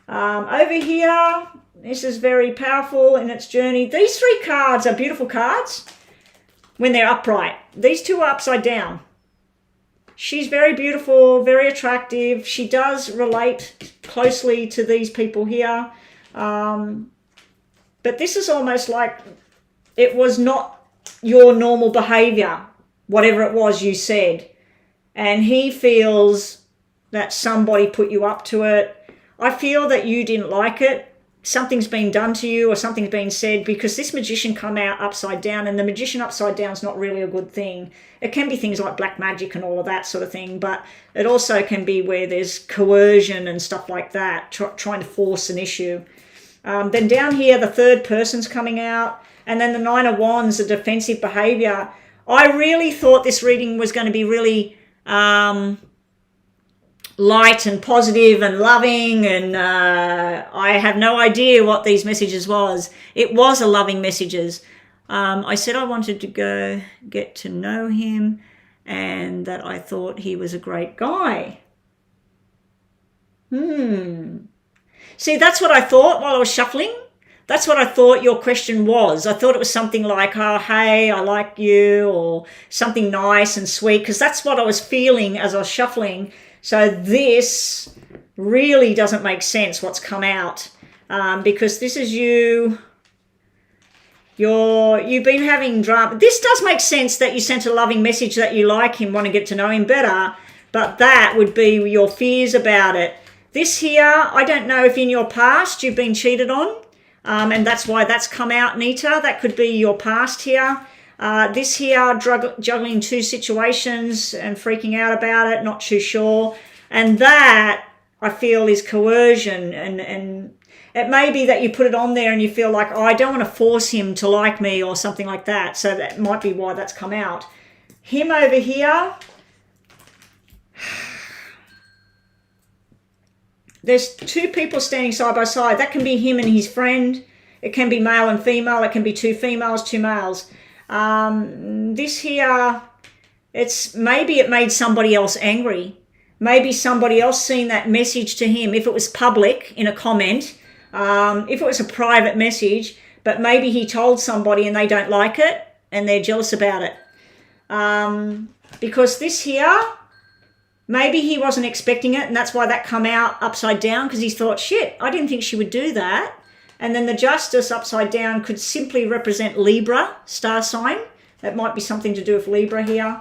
over here, this is very powerful in its journey. These 3 cards are beautiful cards when they're upright. These 2 are upside down. She's very beautiful, very attractive. She does relate closely to these people here. But this is almost like it was not your normal behavior, whatever it was you said. And he feels that somebody put you up to it. I feel that you didn't like it. Something's been done to you or something's been said, because this magician come out upside down, and the magician upside down is not really a good thing. It can be things like black magic and all of that sort of thing, but it also can be where there's coercion and stuff like that, trying to force an issue. Then down here, the 3rd person's coming out, and then the 9 of Wands, the defensive behavior. I really thought this reading was going to be really light and positive and loving, and I have no idea what these messages was. It was a loving messages. I said I wanted to go get to know him and that I thought he was a great guy. See, that's what I thought while I was shuffling. That's what I thought your question was. I thought it was something like, oh, hey, I like you, or something nice and sweet, because that's what I was feeling as I was shuffling. So this really doesn't make sense what's come out, because this is you. You've been having drama. This does make sense that you sent a loving message that you like him, want to get to know him better, but that would be your fears about it. This here, I don't know if in your past you've been cheated on, and that's why that's come out, Nita. That could be your past here. This here, juggling 2 situations and freaking out about it, not too sure. And that, I feel, is coercion. And it may be that you put it on there and you feel like, oh, I don't want to force him to like me or something like that. So that might be why that's come out. Him over here, there's 2 people standing side by side. That can be him and his friend. It can be male and female. It can be 2 females, 2 males. This here, maybe it made somebody else angry. Maybe somebody else seen that message to him, if it was public in a comment, if it was a private message, but maybe he told somebody and they don't like it and they're jealous about it. Because this here, maybe he wasn't expecting it, and that's why that come out upside down, because he thought, shit, I didn't think she would do that. And then the Justice upside down could simply represent Libra, star sign. That might be something to do with Libra here.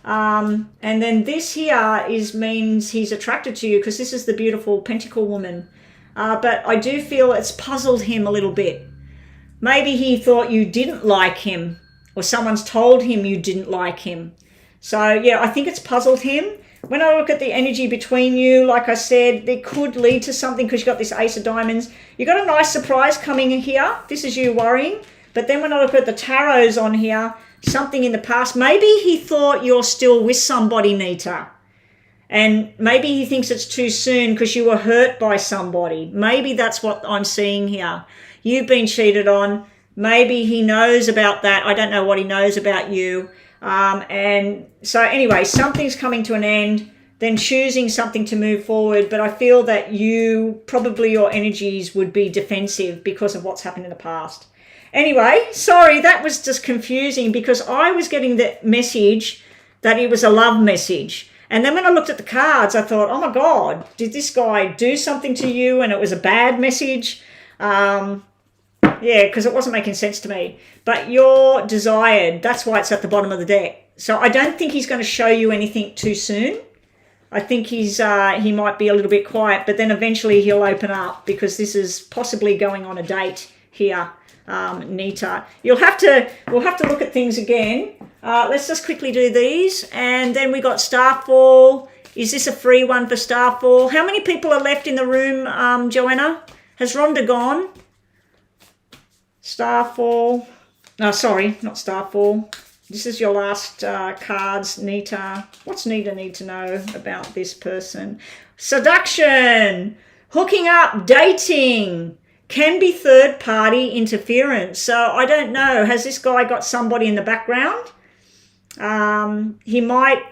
And then this here means he's attracted to you, because this is the beautiful Pentacle woman. But I do feel it's puzzled him a little bit. Maybe he thought you didn't like him, or someone's told him you didn't like him. So, yeah, I think it's puzzled him. When I look at the energy between you, like I said, it could lead to something, because you've got this Ace of Diamonds. You've got a nice surprise coming in here. This is you worrying. But then when I look at the tarots on here, something in the past, maybe he thought you're still with somebody, Nita. And maybe he thinks it's too soon because you were hurt by somebody. Maybe that's what I'm seeing here. You've been cheated on. Maybe he knows about that. I don't know what he knows about you. And so anyway, something's coming to an end, then choosing something to move forward. But I feel that your energies would be defensive because of what's happened in the past. Anyway, sorry, that was just confusing, because I was getting the message that it was a love message. And then when I looked at the cards, I thought, oh my God, did this guy do something to you and it was a bad message? Yeah, because it wasn't making sense to me. But you're desired. That's why it's at the bottom of the deck. So I don't think he's going to show you anything too soon. I think he might be a little bit quiet, but then eventually he'll open up, because this is possibly going on a date here, Nita. We'll have to look at things again. Let's just quickly do these. And then we got Starfall. Is this a free one for Starfall? How many people are left in the room, Joanna? Has Rhonda gone? Starfall. No, sorry, not Starfall. This is your last cards, Nita. What's Nita need to know about this person? Seduction, hooking up, dating, can be third party interference. So I don't know, has this guy got somebody in the background? He might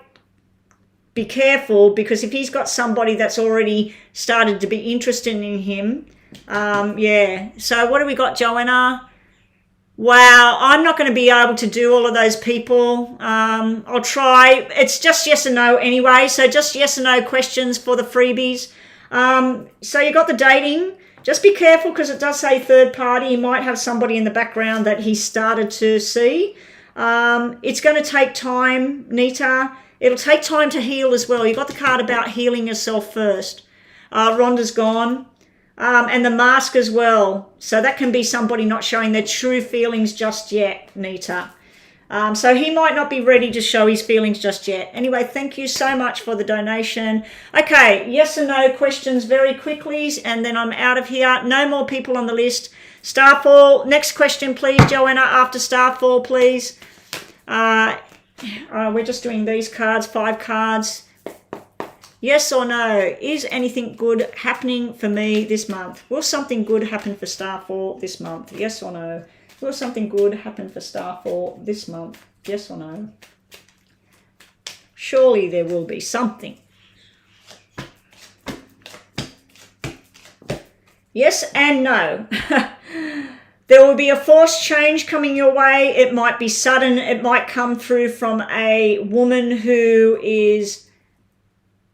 be careful, because if he's got somebody that's already started to be interested in him, yeah. So what do we got, Joanna? Wow, I'm not going to be able to do all of those people. I'll try. It's just yes and no anyway. So just yes and no questions for the freebies. So you got the dating. Just be careful, because it does say third party. You might have somebody in the background that he started to see. It's going to take time, Nita. It'll take time to heal as well. You got the card about healing yourself first. Rhonda's gone. And the mask as well. So that can be somebody not showing their true feelings just yet, Nita. So he might not be ready to show his feelings just yet. Anyway, thank you so much for the donation. Okay, yes and no questions very quickly, and then I'm out of here. No more people on the list. Starfall, next question, please, Joanna, after Starfall, please. We're just doing these cards, 5 cards. Yes or no, is anything good happening for me this month? Will something good happen for Starfall this month? Yes or no? Will something good happen for Starfall this month? Yes or no? Surely there will be something. Yes and no. There will be a forced change coming your way. It might be sudden. It might come through from a woman who is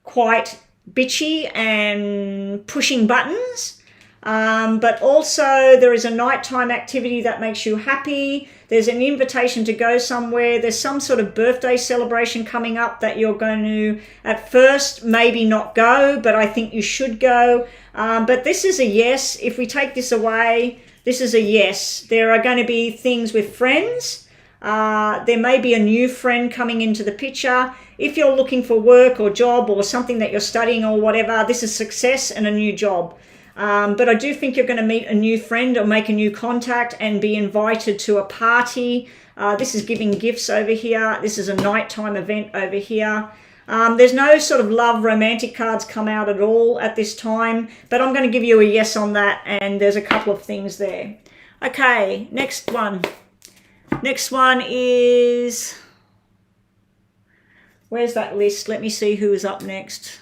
quite bitchy and pushing buttons, but also there is a nighttime activity that makes you happy. There's an invitation to go somewhere. There's some sort of birthday celebration coming up that you're going to at first maybe not go, but I think you should go. But this is a yes. If we take this away, this is a yes. There are going to be things with friends. There may be a new friend coming into the picture. If you're looking for work or job or something that you're studying or whatever, this is success and a new job. But I do think you're going to meet a new friend or make a new contact and be invited to a party. This is giving gifts over here. This is a nighttime event over here. There's no sort of love romantic cards come out at all at this time, but I'm going to give you a yes on that, and there's a couple of things there. Okay, next one. Next one is, where's that list? Let me see who is up next.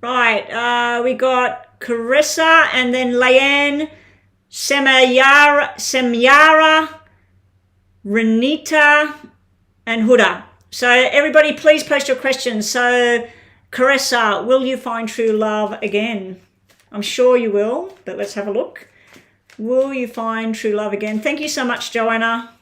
Right, we got Carissa and then Leanne, Semyara, Renita, and Huda. So everybody, please post your questions. So Carissa, will you find true love again? I'm sure you will, but let's have a look. Will you find true love again? Thank you so much, Joanna.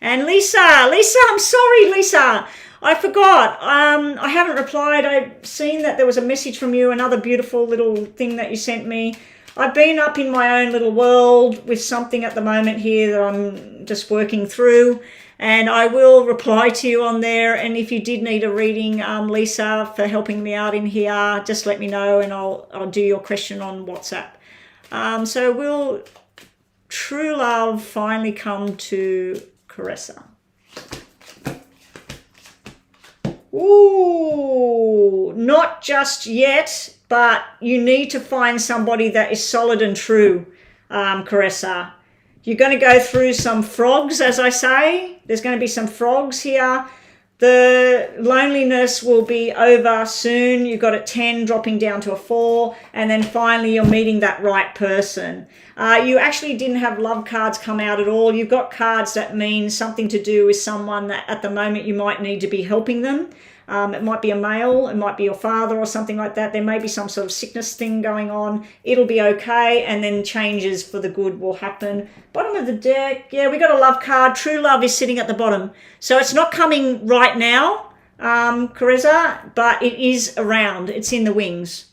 And Lisa, I'm sorry, Lisa. I forgot. I haven't replied. I've seen that there was a message from you, another beautiful little thing that you sent me. I've been up in my own little world with something at the moment here that I'm just working through, and I will reply to you on there. And if you did need a reading, Lisa, for helping me out in here, just let me know and I'll do your question on WhatsApp. So will true love finally come to Carissa? Ooh, not just yet, but you need to find somebody that is solid and true, Carissa. You're going to go through some frogs, as I say. There's going to be some frogs here. The loneliness will be over soon. You've got a 10 dropping down to a 4, and then finally you're meeting that right person. You actually didn't have love cards come out at all. You've got cards that mean something to do with someone that at the moment you might need to be helping them. It might be a male, it might be your father or something like that. There may be some sort of sickness thing going on. It'll be okay, and then changes for the good will happen. Bottom of the deck, yeah, we got a love card. True love is sitting at the bottom. So it's not coming right now, Carissa, but it is around. It's in the wings.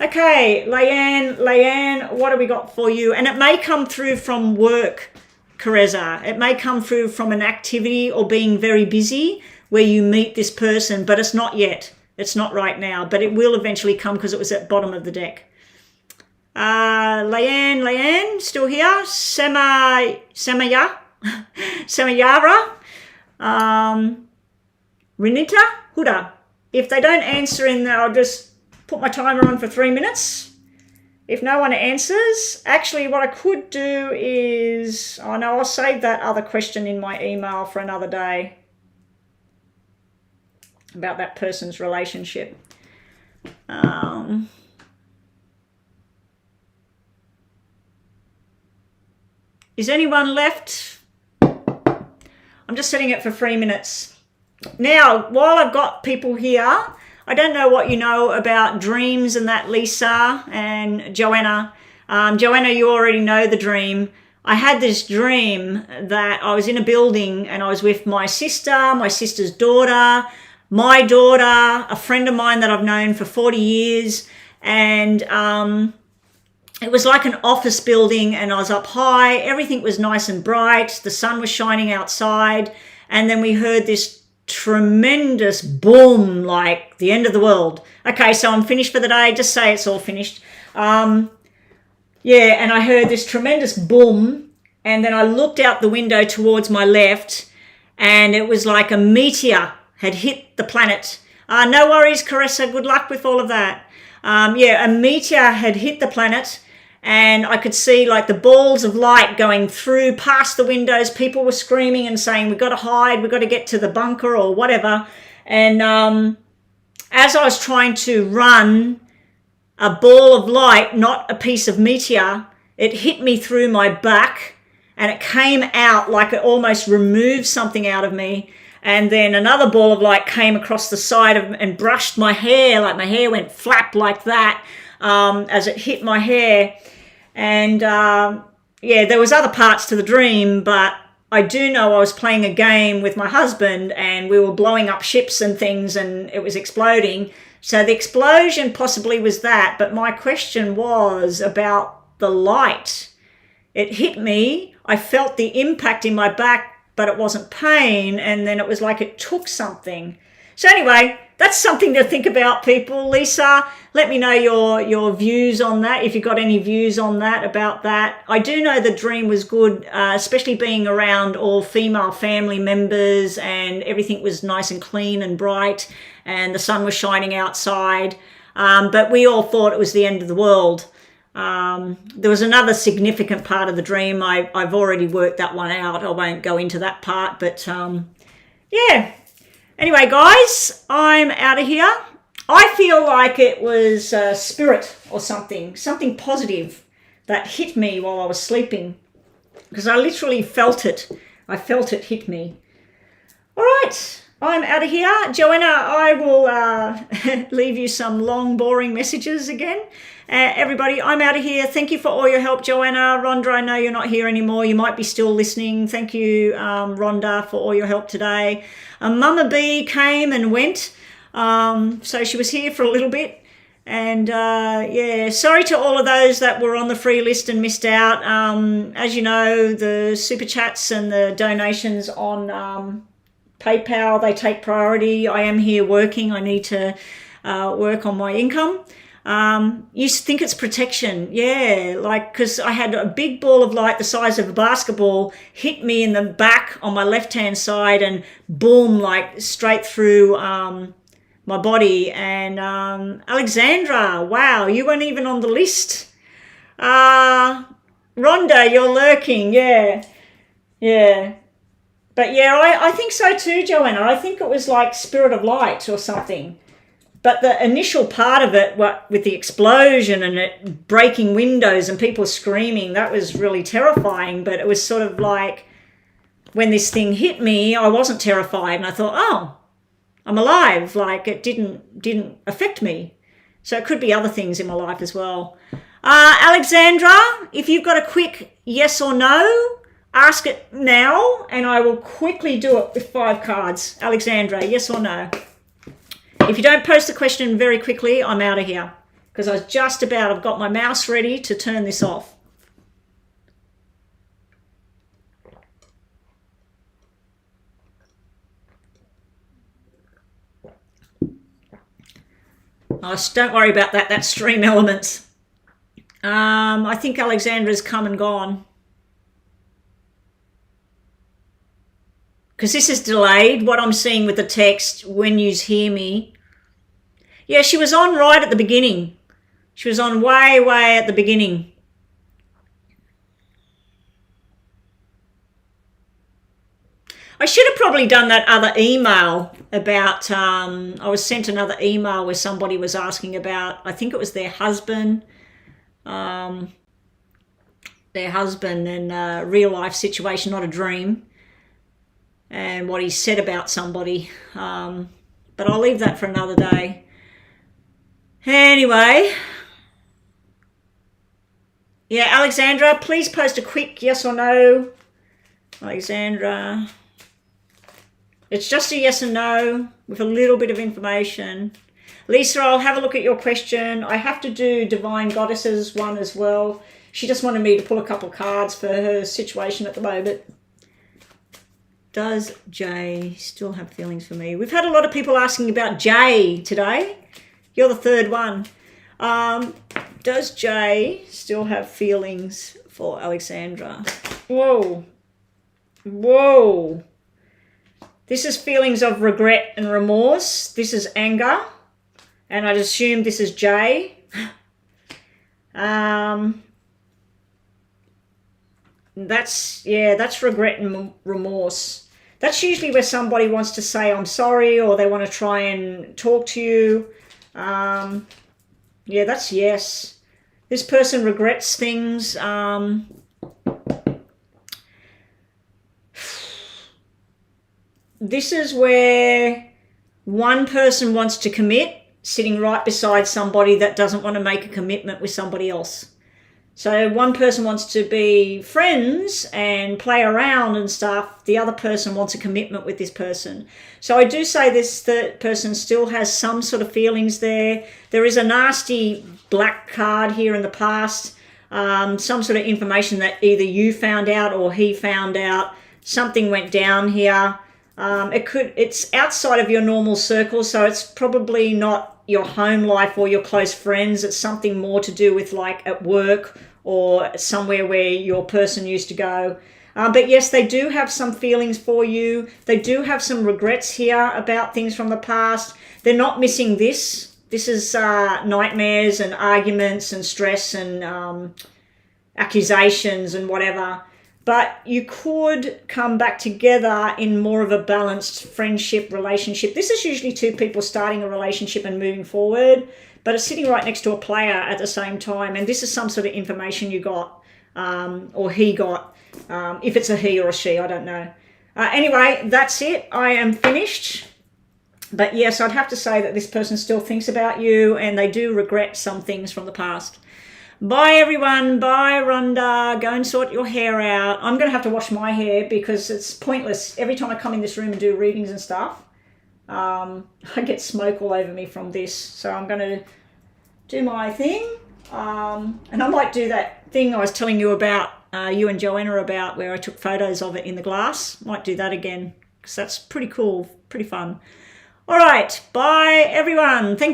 Okay, Leanne, what have we got for you? And it may come through from work, Carissa. It may come through from an activity or being very busy where you meet this person, but it's not yet. It's not right now, but it will eventually come because it was at the bottom of the deck. Leanne, still here. Samayara. Renita, Huda. If they don't answer in there, I'll just put my timer on for 3 minutes. If no one answers, actually what I could do is, oh no, I'll save that other question in my email for another day about that person's relationship. Is anyone left? I'm just setting it for 3 minutes. Now, while I've got people here, I don't know what you know about dreams and that, Lisa and Joanna. Joanna, you already know the dream. I had this dream that I was in a building and I was with my sister, my sister's daughter, my daughter, a friend of mine that I've known for 40 years. And it was like an office building and I was up high. Everything was nice and bright. The sun was shining outside. And then we heard this tremendous boom, like the end of the world. Okay, so I'm finished for the day. Just say it's all finished. And I heard this tremendous boom, and then I looked out the window towards my left, and it was like a meteor had hit the planet. No worries, Caressa. Good luck with all of that. A meteor had hit the planet, and I could see like the balls of light going through past the windows. People were screaming and saying, we've got to hide, we've got to get to the bunker or whatever. And as I was trying to run, a ball of light, not a piece of meteor, it hit me through my back and it came out like it almost removed something out of me. And then another ball of light came across the side and brushed my hair, like my hair went flap like that as it hit my hair. And there was other parts to the dream, but I do know I was playing a game with my husband and we were blowing up ships and things and it was exploding. So the explosion possibly was that, but my question was about the light. It hit me, I felt the impact in my back, but it wasn't pain, and then it was like it took something. So anyway, that's something to think about, people. Lisa, let me know your views on that, if you've got any views on that, about that. I do know the dream was good, especially being around all female family members and everything was nice and clean and bright and the sun was shining outside. But we all thought it was the end of the world. There was another significant part of the dream. I've already worked that one out. I won't go into that part, but Anyway, guys, I'm out of here. I feel like it was spirit or something positive that hit me while I was sleeping, because I literally felt it. I felt it hit me. All right, I'm out of here. Joanna, I will leave you some long, boring messages again. Everybody, I'm out of here. Thank you for all your help, Joanna. Rhonda, I know you're not here anymore. You might be still listening. Thank you, Rhonda, for all your help today. Mama B came and went, so she was here for a little bit. And sorry to all of those that were on the free list and missed out. As you know, the super chats and the donations on PayPal, they take priority. I am here working. I need to work on my income. You think it's protection. Yeah, like, because I had a big ball of light the size of a basketball hit me in the back on my left-hand side and boom, like straight through my body. And Alexandra, wow, you weren't even on the list. Rhonda, you're lurking. Yeah. But yeah, I think so too, Joanna. I think it was like spirit of light or something. But the initial part of it, what with the explosion and it breaking windows and people screaming, that was really terrifying. But it was sort of like when this thing hit me, I wasn't terrified. And I thought, oh, I'm alive. Like it didn't affect me. So it could be other things in my life as well. Alexandra, if you've got a quick yes or no, ask it now. And I will quickly do it with 5 cards. Alexandra, yes or no? If you don't post the question very quickly, I'm out of here, because I've got my mouse ready to turn this off. Oh, don't worry about that. That's Stream Elements. I think Alexandra's come and gone. Because this is delayed, what I'm seeing with the text, when you hear me. Yeah, she was on right at the beginning. She was on way, way at the beginning. I should have probably done that other email about, I was sent another email where somebody was asking about, I think it was their husband and a real life situation, not a dream, and what he said about somebody. But I'll leave that for another day. Anyway, yeah, Alexandra, please post a quick yes or no. Alexandra, it's just a yes and no with a little bit of information. Lisa, I'll have a look at your question. I have to do Divine Goddesses one as well. She just wanted me to pull a couple of cards for her situation at the moment. Does Jay still have feelings for me? We've had a lot of people asking about Jay today. You're the third one. Does Jay still have feelings for Alexandra? Whoa. Whoa. This is feelings of regret and remorse. This is anger. And I'd assume this is Jay. That's regret and remorse. That's usually where somebody wants to say I'm sorry, or they want to try and talk to you. Yeah, that's yes. This person regrets things. This is where one person wants to commit, sitting right beside somebody that doesn't want to make a commitment with somebody else. So one person wants to be friends and play around and stuff. The other person wants a commitment with this person. So I do say this third person still has some sort of feelings there. There is a nasty black card here in the past. Some sort of information that either you found out or he found out. Something went down here. It's outside of your normal circle, so it's probably not your home life or your close friends. It's something more to do with like at work or somewhere where your person used to go. But yes, they do have some feelings for you. They do have some regrets here about things from the past. They're not missing this. This is nightmares and arguments and stress and accusations and whatever. But you could come back together in more of a balanced friendship relationship. This is usually two people starting a relationship and moving forward, but it's sitting right next to a player at the same time. And this is some sort of information you got or he got. If it's a he or a she, I don't know. Anyway, that's it. I am finished. But yes, I'd have to say that this person still thinks about you and they do regret some things from the past. Bye everyone, bye Rhonda, go and sort your hair out. I'm going to have to wash my hair because it's pointless. Every time I come in this room and do readings and stuff, I get smoke all over me from this. So I'm going to do my thing. And I might do that thing I was telling you about, you and Joanna about, where I took photos of it in the glass. Might do that again because that's pretty cool, pretty fun. All right, bye everyone. Thank you.